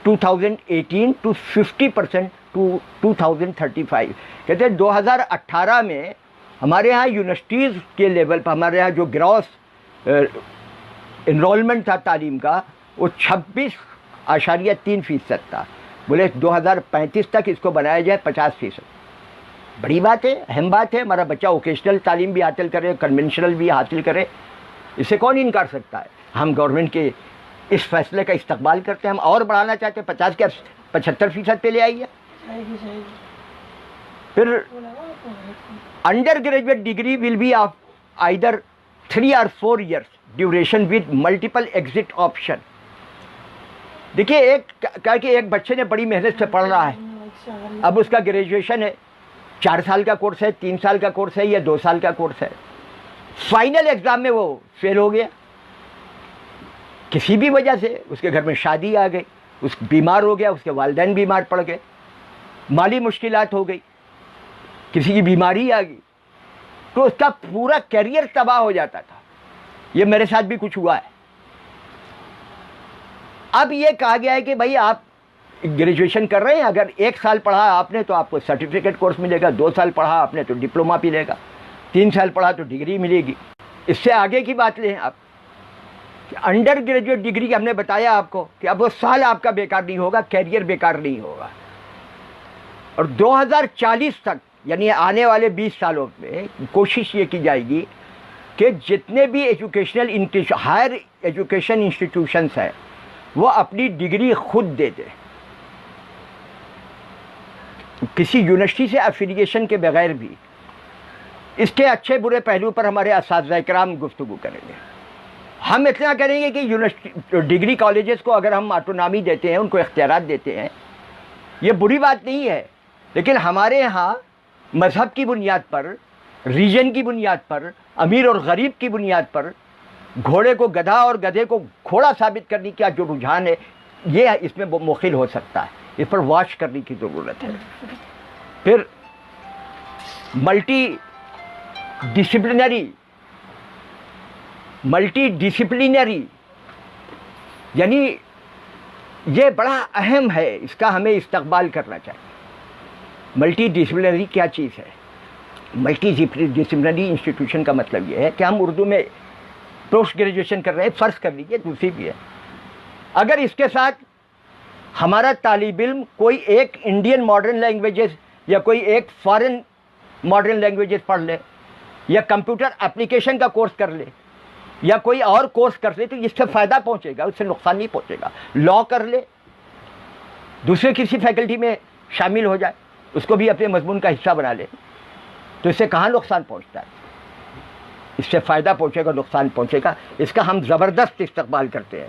2018 to 50% to 2035. کہتے ہیں 2018 میں ہمارے ہاں یونیورسٹیز کے لیول پر ہمارے ہاں جو گراس انرولمنٹ تھا تعلیم کا وہ 26.3% تھا. بولے 2035 تک اس کو بنایا جائے 50%. بڑی بات ہے، اہم بات ہے. ہمارا بچہ ووکیشنل تعلیم بھی حاصل کرے، کنونشنل بھی حاصل کرے، اس سے کون انکار سکتا ہے. ہم گورنمنٹ کے اس فیصلے کا استقبال کرتے ہیں. ہم اور بڑھانا چاہتے ہیں، 50 کے 75% پہ لے آئیے. پھر undergraduate degree will be of either 3 or 4 years duration with multiple exit option. دیکھیے ایک بچے نے بڑی محنت سے پڑھ رہا ہے، اب اس کا گریجویشن ہے، 4 سال کا کورس ہے، 3 سال کا کورس ہے یا 2 سال کا کورس ہے. فائنل ایگزام میں وہ فیل ہو گیا کسی بھی وجہ سے، اس کے گھر میں شادی آ گئی، اس بیمار ہو گیا، اس کے والدین بیمار پڑ گئے، مالی مشکلات ہو گئی، کسی کی بیماری آ گئی، تو اس کا پورا کیریئر تباہ ہو جاتا تھا. یہ میرے ساتھ بھی کچھ ہوا ہے. اب یہ کہا گیا ہے کہ بھائی آپ گریجویشن کر رہے ہیں، اگر 1 سال پڑھا آپ نے تو آپ کو سرٹیفکیٹ کورس ملے گا، 2 سال پڑھا آپ نے تو ڈپلوما ملے گا، 3 سال پڑھا تو ڈگری ملے گی. اس سے آگے کی بات لیں آپ، انڈر گریجویٹ ڈگری ہم نے بتایا آپ کو کہ اب وہ سال آپ کا بیکار نہیں ہوگا، کیریئر بیکار نہیں ہوگا. اور 2040 تک یعنی آنے والے 20 سالوں میں کوشش یہ کی جائے گی کہ جتنے بھی ہائر ایجوکیشن انسٹیٹیوشنس ہیں وہ اپنی ڈگری خود دے دیں، کسی یونیورسٹی سے افیلیشن کے بغیر بھی. اس کے اچھے برے پہلو پر ہمارے اساتذہ کرام گفتگو کریں گے. ہم اتنا کریں گے کہ یونیورسٹی ڈگری کالجز کو اگر ہم آٹونامی دیتے ہیں، ان کو اختیارات دیتے ہیں، یہ بری بات نہیں ہے، لیکن ہمارے ہاں مذہب کی بنیاد پر، ریجن کی بنیاد پر، امیر اور غریب کی بنیاد پر گھوڑے کو گدھا اور گدھے کو گھوڑا ثابت کرنے کا جو رجحان ہے، یہ اس میں مخل ہو سکتا ہے. اس پر واش کرنے کی ضرورت ہے. پھر ملٹی ڈسپلینری یعنی یہ بڑا اہم ہے، اس کا ہمیں استقبال کرنا چاہیے. ملٹی ڈسپلینری کیا چیز ہے؟ ملٹی ڈسپلینری انسٹیٹیوشن کا مطلب یہ ہے کہ ہم اردو میں پوسٹ گریجویشن کر رہے ہیں، فرض کر لیجیے، دوسری بھی ہے، اگر اس کے ساتھ ہمارا طالب علم کوئی ایک انڈین ماڈرن لینگویجز یا کوئی ایک فارن ماڈرن لینگویجز پڑھ لے، یا کمپیوٹر اپلیکیشن کا کورس کر لے، یا کوئی اور کورس کر لے، تو اس سے فائدہ پہنچے گا، اس سے نقصان نہیں پہنچے گا. لا کر لے، دوسرے کسی فیکلٹی میں شامل ہو جائے، اس کو بھی اپنے مضمون کا حصہ بنا لے، تو اس سے کہاں نقصان پہنچتا ہے؟ اس سے فائدہ پہنچے گا، نقصان پہنچے گا. اس کا ہم زبردست استقبال کرتے ہیں.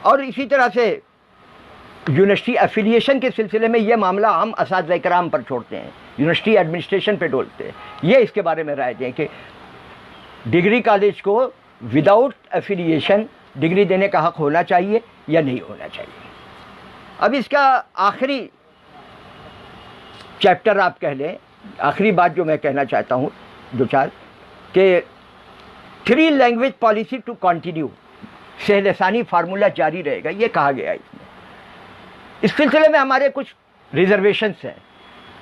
اور اسی طرح سے یونیورسٹی افیلیشن کے سلسلے میں یہ معاملہ ہم اساتذہ کرام پر چھوڑتے ہیں، یونیورسٹی ایڈمنسٹریشن پہ ڈولتے ہیں. یہ اس کے بارے میں رائے دیں کہ ڈگری کالج کو وداؤٹ افیلیشن ڈگری دینے کا حق ہونا چاہیے یا نہیں ہونا چاہیے. اب اس کا آخری چیپٹر آپ کہہ لیں، آخری بات جو میں کہنا چاہتا ہوں کہ 3 لینگویج پالیسی ٹو کنٹینیو، سہ لسانی فارمولہ جاری رہے گا، یہ کہا گیا ہے اس میں. اس سلسلے میں ہمارے کچھ ریزرویشنس ہیں.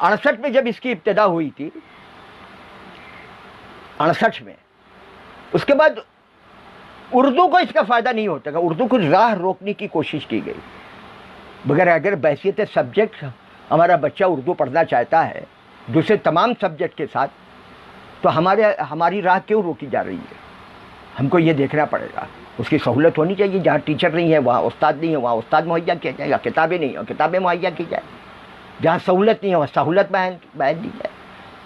68 میں جب اس کی ابتدا ہوئی تھی، 68 میں، اس کے بعد اردو کو اس کا فائدہ نہیں ہوتا گا، اردو کو راہ روکنے کی کوشش کی گئی. مگر اگر بحیثیت سبجیکٹ ہمارا بچہ اردو پڑھنا چاہتا ہے دوسرے تمام سبجیکٹ کے ساتھ، تو ہماری راہ کیوں روکی جا رہی ہے؟ ہم کو یہ دیکھنا پڑے گا. اس کی سہولت ہونی چاہیے، جہاں ٹیچر نہیں ہے وہاں استاد نہیں ہے، وہاں استاد مہیا کیا جائے، یا کتابیں نہیں ہیں کتابیں مہیا کی جائے. جہاں سہولت نہیں ہے وہاں سہولت بیان دی جائے.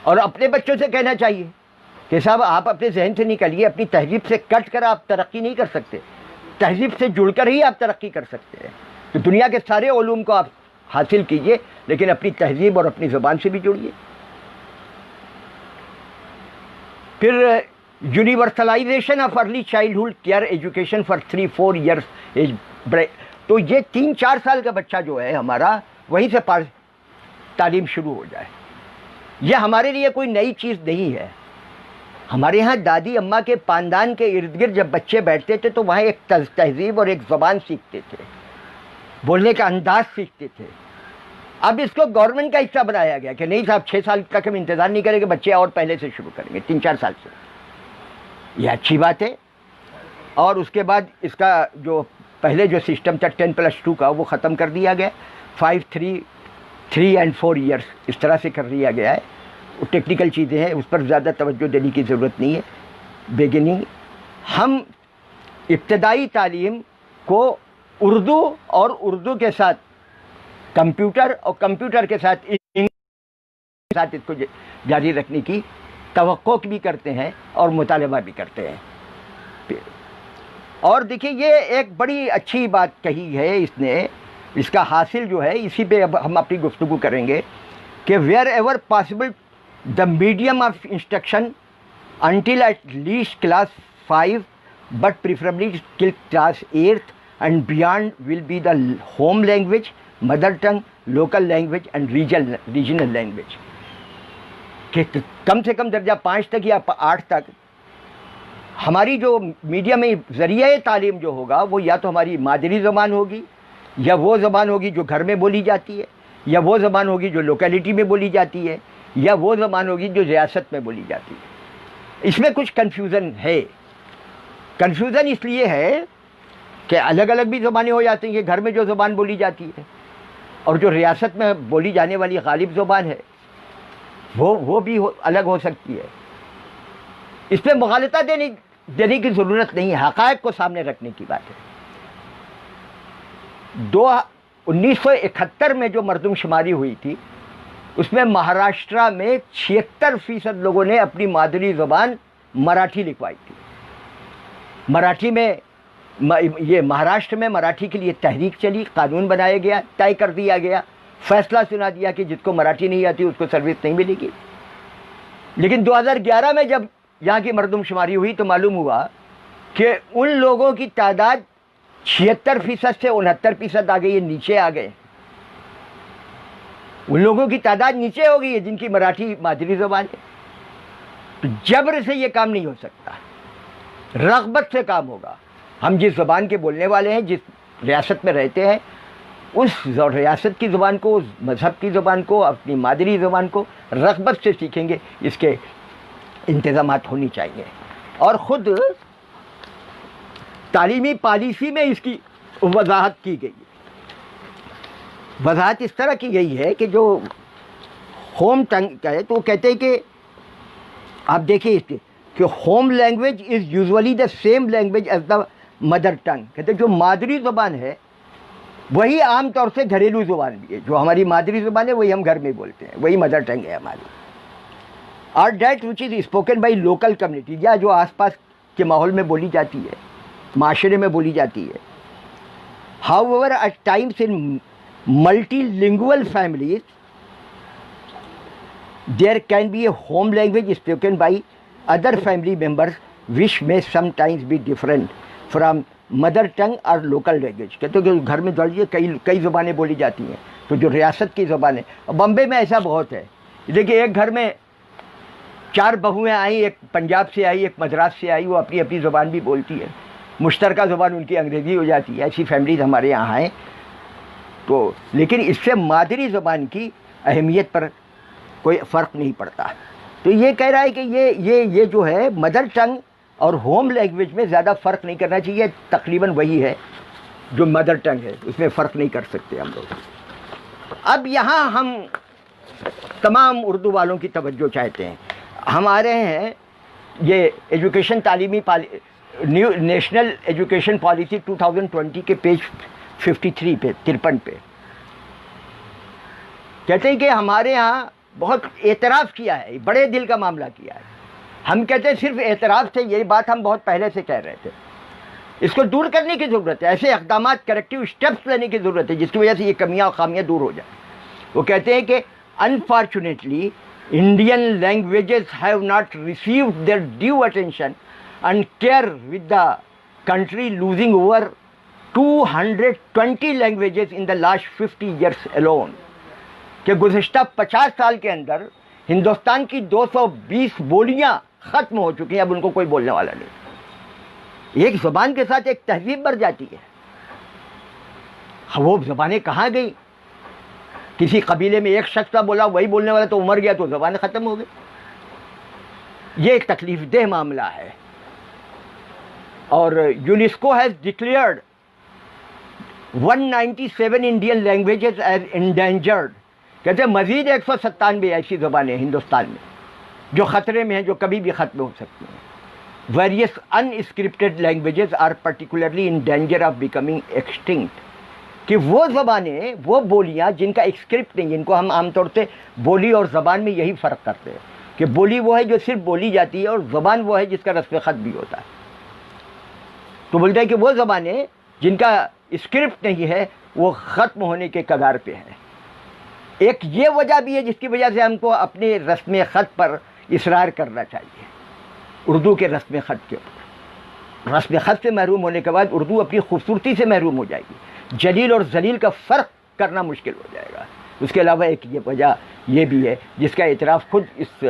اور اپنے بچوں سے کہنا چاہیے کہ صاحب آپ اپنے ذہن سے نکلیے، اپنی تہذیب سے کٹ کر آپ ترقی نہیں کر سکتے، تہذیب سے جڑ کر ہی آپ ترقی کر سکتے ہیں. تو دنیا کے سارے علوم کو آپ حاصل کیجئے، لیکن اپنی تہذیب اور اپنی زبان سے بھی جڑیے. پھر universalisation of early childhood care education for 3-4 years age break. تو یہ 3-4 سال کا بچہ جو ہے ہمارا، وہیں سے تعلیم شروع ہو جائے. یہ ہمارے لیے کوئی نئی چیز نہیں ہے. ہمارے ہاں دادی اماں کے پاندان کے ارد گرد جب بچے بیٹھتے تھے تو وہاں ایک تہذیب اور ایک زبان سیکھتے تھے، بولنے کا انداز سیکھتے تھے. اب اس کو گورنمنٹ کا حصہ بنایا گیا کہ نہیں صاحب 6 سال تک ہم انتظار نہیں کریں گے، بچے اور پہلے سے شروع کریں گے، 3-4 سال سے. یہ اچھی بات ہے. اور اس کے بعد اس کا جو پہلے جو سسٹم تھا 10+2 کا، وہ ختم کر دیا گیا. 5-3 3 and 4 years اس طرح سے کر لیا گیا ہے. وہ ٹیکنیکل چیزیں ہیں, اس پر زیادہ توجہ دینے کی ضرورت نہیں ہے. بگننگ ہم ابتدائی تعلیم کو اردو اور اردو کے ساتھ کمپیوٹر اور کمپیوٹر کے ساتھ اس کو جاری رکھنے کی توقع بھی کرتے ہیں اور مطالبہ بھی کرتے ہیں. اور دیکھیے یہ ایک بڑی اچھی بات کہی ہے اس نے, اس کا حاصل جو ہے اسی پہ اب ہم اپنی گفتگو کریں گے کہ wherever possible the medium of instruction until at least class 5 but preferably till class 8 and beyond will be the home language, mother tongue, local language and regional language. کہ کم سے کم درجہ 5 تک یا 8 تک ہماری جو میڈیا میں ذریعہ تعلیم جو ہوگا وہ یا تو ہماری مادری زبان ہوگی, یا وہ زبان ہوگی جو گھر میں بولی جاتی ہے, یا وہ زبان ہوگی جو لوکیلٹی میں بولی جاتی ہے, یا وہ زبان ہوگی جو ریاست میں بولی جاتی ہے. اس میں کچھ کنفیوژن ہے. کنفیوژن اس لیے ہے کہ الگ الگ بھی زبانیں ہو جاتی ہیں. گھر میں جو زبان بولی جاتی ہے اور جو ریاست میں بولی جانے والی غالب زبان ہے وہ بھی الگ ہو سکتی ہے. اس پہ مغالطہ دینے کی ضرورت نہیں ہے, حقائق کو سامنے رکھنے کی بات ہے. 1971 میں جو مردم شماری ہوئی تھی اس میں مہاراشٹرا میں 76% لوگوں نے اپنی مادری زبان مراٹھی لکھوائی تھی. مراٹھی میں یہ مہاراشٹر میں مراٹھی کے لیے تحریک چلی, قانون بنایا گیا, طے کر دیا گیا, فیصلہ سنا دیا کہ جس کو مراٹھی نہیں آتی اس کو سروس نہیں ملے گی. لیکن 2011 میں جب یہاں کی مردم شماری ہوئی تو معلوم ہوا کہ ان لوگوں کی تعداد 76% سے 69% آ گئی ہے, نیچے آ گئے. ان لوگوں کی تعداد نیچے ہو گئی ہے جن کی مراٹھی مادری زبان ہے. تو جبر سے یہ کام نہیں ہو سکتا, رغبت سے کام ہوگا. ہم جس زبان کے بولنے والے ہیں, جس ریاست میں رہتے ہیں, اس ریاست کی زبان کو, اس مذہب کی زبان کو, اپنی مادری زبان کو رغبت سے سیکھیں گے. اس کے انتظامات ہونی چاہیے. اور خود تعلیمی پالیسی میں اس کی وضاحت کی گئی ہے. وضاحت اس طرح کی گئی ہے کہ جو ہوم ٹنگ کا ہے تو وہ کہتے ہیں کہ آپ دیکھیے اس کے کہ home language is usually the same language as the mother tongue. کہتے ہیں جو مادری زبان ہے وہی عام طور سے گھریلو زبان بھی ہے. جو ہماری مادری زبان ہے وہی ہم گھر میں بولتے ہیں, وہی مدر ٹنگ ہے ہماری. اور that which is spoken by local community, یا جو آس پاس کے ماحول میں بولی جاتی ہے, معاشرے میں بولی جاتی ہے. However at times in multilingual families there can be a home language spoken by other family members which may sometimes be different from mother tongue اور لوکل لینگویج. کہتے ہیں کہ گھر میں دوڑیے کئی زبانیں بولی جاتی ہیں. تو جو ریاست کی زبان ہے, بمبے میں ایسا بہت ہے. دیکھیے ایک گھر میں 4 بہویں آئیں, ایک پنجاب سے آئی, ایک مدراس سے آئی, وہ اپنی اپنی زبان بھی بولتی ہے. مشترکہ زبان ان کی انگریزی ہو جاتی ہے. ایسی فیملیز ہمارے یہاں ہیں. تو لیکن اس سے مادری زبان کی اہمیت پر کوئی فرق نہیں پڑتا. تو یہ کہہ رہا ہے کہ یہ جو ہے مدر ٹنگ اور ہوم لینگویج میں زیادہ فرق نہیں کرنا چاہیے. تقریباً وہی ہے جو مدر ٹنگ ہے, اس میں فرق نہیں کر سکتے ہم لوگ. اب یہاں ہم تمام اردو والوں کی توجہ چاہتے ہیں. ہم آ رہے ہیں یہ ایجوکیشن تعلیمی نیشنل ایجوکیشن پالیسی 2020 کے پیج 53 پہ 53 پہ کہتے ہیں کہ ہمارے ہاں بہت اعتراف کیا ہے, بڑے دل کا معاملہ کیا ہے. ہم کہتے ہیں صرف اعتراف سے, یہ بات ہم بہت پہلے سے کہہ رہے تھے. اس کو دور کرنے کی ضرورت ہے, ایسے اقدامات کریکٹیو اسٹیپس لینے کی ضرورت ہے جس کی وجہ سے یہ کمیاں اور خامیاں دور ہو جائیں. وہ کہتے ہیں کہ unfortunately Indian languages have not received their due attention and care, with the country losing over 220 languages in the last 50 years alone. کہ گزشتہ 50 سال کے اندر ہندوستان کی 220 بولیاں ختم ہو چکی ہیں, اب ان کو کوئی بولنے والا نہیں. ایک زبان کے ساتھ ایک تہذیب بڑھ جاتی ہے. وہ زبانیں کہاں گئیں؟ کسی قبیلے میں ایک شخص کا بولا, وہی بولنے والا تو مر گیا, تو زبانیں ختم ہو گئی. یہ ایک تکلیف دہ معاملہ ہے. اور UNESCO has declared 197 Indian languages as endangered کہتے ہیں مزید 197 ایسی زبانیں ہندوستان میں جو خطرے میں ہیں، جو کبھی بھی ختم ہو سکتی ہیں. Various unscripted languages are particularly in danger of becoming extinct. کہ وہ زبانیں، وہ بولیاں جن کا ایک اسکرپٹ نہیں، جن کو ہم عام طور سے بولی اور زبان میں یہی فرق کرتے ہیں کہ بولی وہ ہے جو صرف بولی جاتی ہے اور زبان وہ ہے جس کا رسم خط بھی ہوتا ہے. تو بولتے ہیں کہ وہ زبانیں جن کا اسکرپٹ نہیں ہے وہ ختم ہونے کے کگار پہ ہیں. ایک یہ وجہ بھی ہے جس کی وجہ سے ہم کو اپنے رسم خط پر اصرار کرنا چاہیے، اردو کے رسم خط کے اوپر. رسم خط سے محروم ہونے کے بعد اردو اپنی خوبصورتی سے محروم ہو جائے گی، جلیل اور ذلیل کا فرق کرنا مشکل ہو جائے گا. اس کے علاوہ ایک یہ وجہ یہ بھی ہے جس کا اعتراف خود اس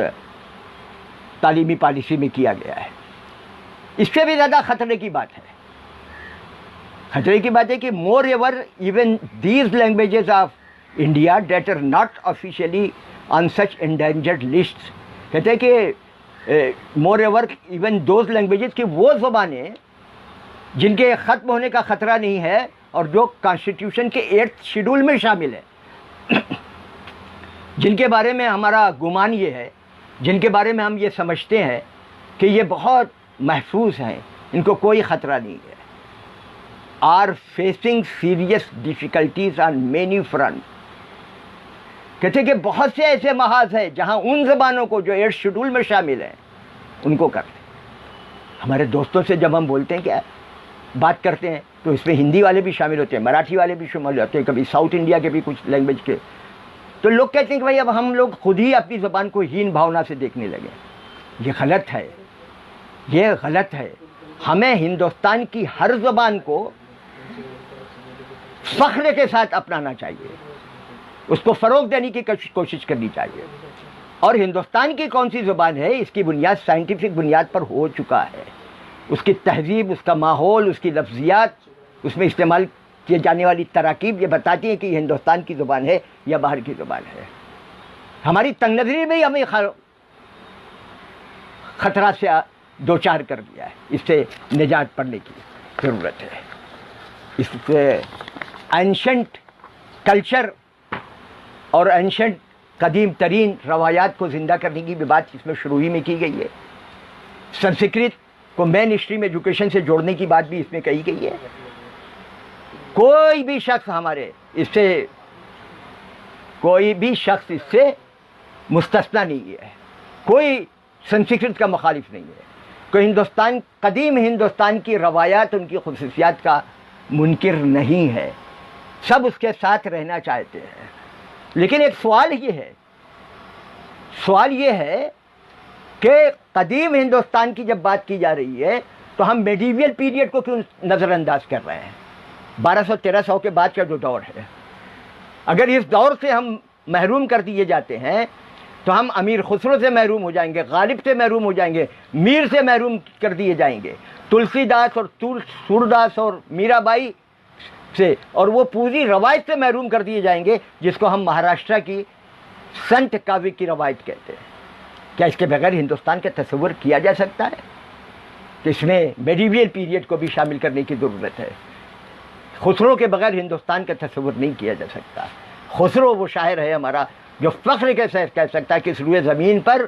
تعلیمی پالیسی میں کیا گیا ہے. اس سے بھی زیادہ خطرے کی بات ہے، خطرے کی بات ہے کہ moreover even these languages of India that are not officially on such endangered lists. کہتے ہیں کہ moreover even those languages کی وہ زبانیں جن کے ختم ہونے کا خطرہ نہیں ہے اور جو کانسٹیٹیوشن کے 8 شیڈول میں شامل ہے، جن کے بارے میں ہمارا گمان یہ ہے، جن کے بارے میں ہم یہ سمجھتے ہیں کہ یہ بہت محفوظ ہیں، ان کو کوئی خطرہ نہیں ہے، are facing serious difficulties on many front. کہتے ہیں کہ بہت سے ایسے محاذ ہیں جہاں ان زبانوں کو جو 8 شیڈول میں شامل ہیں ان کو کرتے ہیں. ہمارے دوستوں سے جب ہم بولتے ہیں کیا بات کرتے ہیں تو اس میں ہندی والے بھی شامل ہوتے ہیں، مراٹھی والے بھی شامل ہوتے ہیں، کبھی ساؤتھ انڈیا کے بھی کچھ لینگویج کے. تو لوگ کہتے ہیں کہ بھائی اب ہم لوگ خود ہی اپنی زبان کو ہین بھاونا سے دیکھنے لگے. یہ غلط ہے، یہ غلط ہے. ہمیں ہندوستان کی ہر زبان کو فخر کے ساتھ اپنانا چاہیے، اس کو فروغ دینے کی کوشش کرنی چاہیے. اور ہندوستان کی کون سی زبان ہے اس کی بنیاد سائنٹیفک بنیاد پر ہو چکا ہے. اس کی تہذیب، اس کا ماحول، اس کی لفظیات، اس میں استعمال کیے جانے والی تراکیب یہ بتاتی ہیں کہ یہ ہندوستان کی زبان ہے یا باہر کی زبان ہے. ہماری تنگ نظری میں ہی ہمیں خطرہ سے دوچار کر دیا ہے. اس سے نجات پانے کی ضرورت ہے. اس سے اینشنٹ کلچر اور اینشنٹ قدیم ترین روایات کو زندہ کرنے کی بھی بات اس میں شروع ہی میں کی گئی ہے. سنسکرت کو مین اسٹریم ایجوکیشن سے جوڑنے کی بات بھی اس میں کہی گئی ہے. کوئی بھی شخص اس سے مستثنا نہیں ہے. کوئی سنسکرت کا مخالف نہیں ہے. کوئی قدیم ہندوستان کی روایات، ان کی خصوصیات کا منکر نہیں ہے. سب اس کے ساتھ رہنا چاہتے ہیں. لیکن ایک سوال یہ ہے کہ قدیم ہندوستان کی جب بات کی جا رہی ہے تو ہم میڈیول پیریڈ کو کیوں نظر انداز کر رہے ہیں؟ 1200-1300 کے بعد کا جو دور ہے، اگر اس دور سے ہم محروم کر دیے جاتے ہیں تو ہم امیر خسرو سے محروم ہو جائیں گے، غالب سے محروم ہو جائیں گے، میر سے محروم کر دیے جائیں گے، تلسی داس اور سورداس اور میرا بائی سے، اور وہ پوری روایت سے محروم کر دیے جائیں گے جس کو ہم مہاراشٹرا کی سنت کاوی کی روایت کہتے ہیں. کیا اس کے بغیر ہندوستان کا تصور کیا جا سکتا ہے؟ کہ اس میں میڈیول پیریڈ کو بھی شامل کرنے کی ضرورت ہے. خسرو کے بغیر ہندوستان کا تصور نہیں کیا جا سکتا. خسرو وہ شاعر ہے ہمارا جو فخر کے ساتھ کہہ سکتا ہے کہ اس روئے زمین پر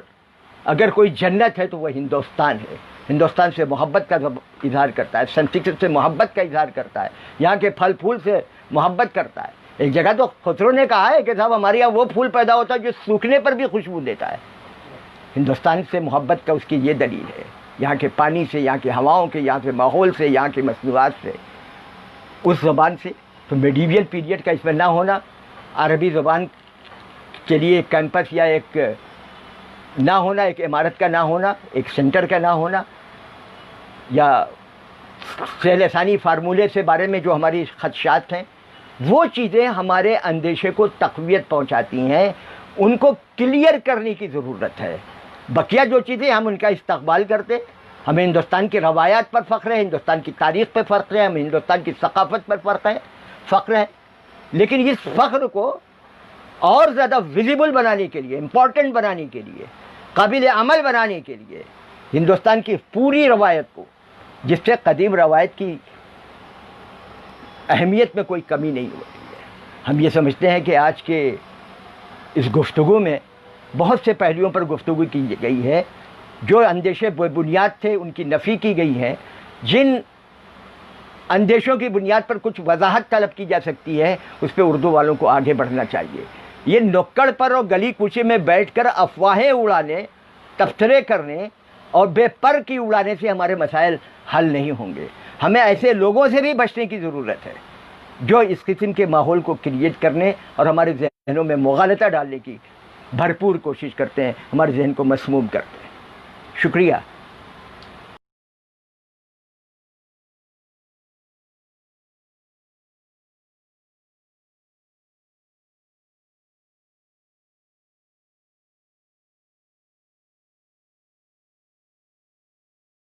اگر کوئی جنت ہے تو وہ ہندوستان ہے. ہندوستان سے محبت کا اظہار کرتا ہے، سنسکرت سے محبت کا اظہار کرتا ہے، یہاں کے پھل پھول سے محبت کرتا ہے. ایک جگہ تو خسرو نے کہا ہے کہ صاحب ہمارے یہاں وہ پھول پیدا ہوتا ہے جو سوکھنے پر بھی خوشبو دیتا ہے. ہندوستان سے محبت کا اس کی یہ دلیل ہے، یہاں کے پانی سے، یہاں کے ہواؤں کے، یہاں کے ماحول سے، یہاں کی مصنوعات سے، اس زبان سے. تو میڈیول پیریڈ کا اس میں نہ ہونا، عربی زبان کے لیے ایک کیمپس یا ایک نہ ہونا، ایک عمارت کا نہ ہونا، ایک سینٹر کا نہ ہونا، یا سہل ثانی فارمولے سے بارے میں جو ہماری خدشات ہیں، وہ چیزیں ہمارے اندیشے کو تقویت پہنچاتی ہیں. ان کو کلیئر کرنے کی ضرورت ہے. بقیہ جو چیزیں ہم ان کا استقبال کرتے، ہمیں ہندوستان کی روایات پر فخر ہے، ہندوستان کی تاریخ پر فخر ہے، ہمیں ہندوستان کی ثقافت پر فخر ہے. لیکن اس فخر کو اور زیادہ ویزیبل بنانے کے لیے، امپورٹنٹ بنانے کے لیے، قابل عمل بنانے کے لیے ہندوستان کی پوری روایت کو، جس سے قدیم روایت کی اہمیت میں کوئی کمی نہیں ہوتی ہے. ہم یہ سمجھتے ہیں کہ آج کے اس گفتگو میں بہت سے پہلوؤں پر گفتگو کی گئی ہے، جو اندیشے بے بنیاد تھے ان کی نفی کی گئی ہے، جن اندیشوں کی بنیاد پر کچھ وضاحت طلب کی جا سکتی ہے اس پہ اردو والوں کو آگے بڑھنا چاہیے۔ یہ نکڑ پر اور گلی کوچے میں بیٹھ کر افواہیں اڑانے، تبصرے کرنے اور بے پر کی اڑانے سے ہمارے مسائل حل نہیں ہوں گے۔ ہمیں ایسے لوگوں سے بھی بچنے کی ضرورت ہے جو اس قسم کے ماحول کو کریٹ کرنے اور ہمارے ذہنوں میں مغالطہ ڈالنے کی بھرپور کوشش کرتے ہیں، ہمارے ذہن کو مسموم کرتے ہیں۔ شکریہ۔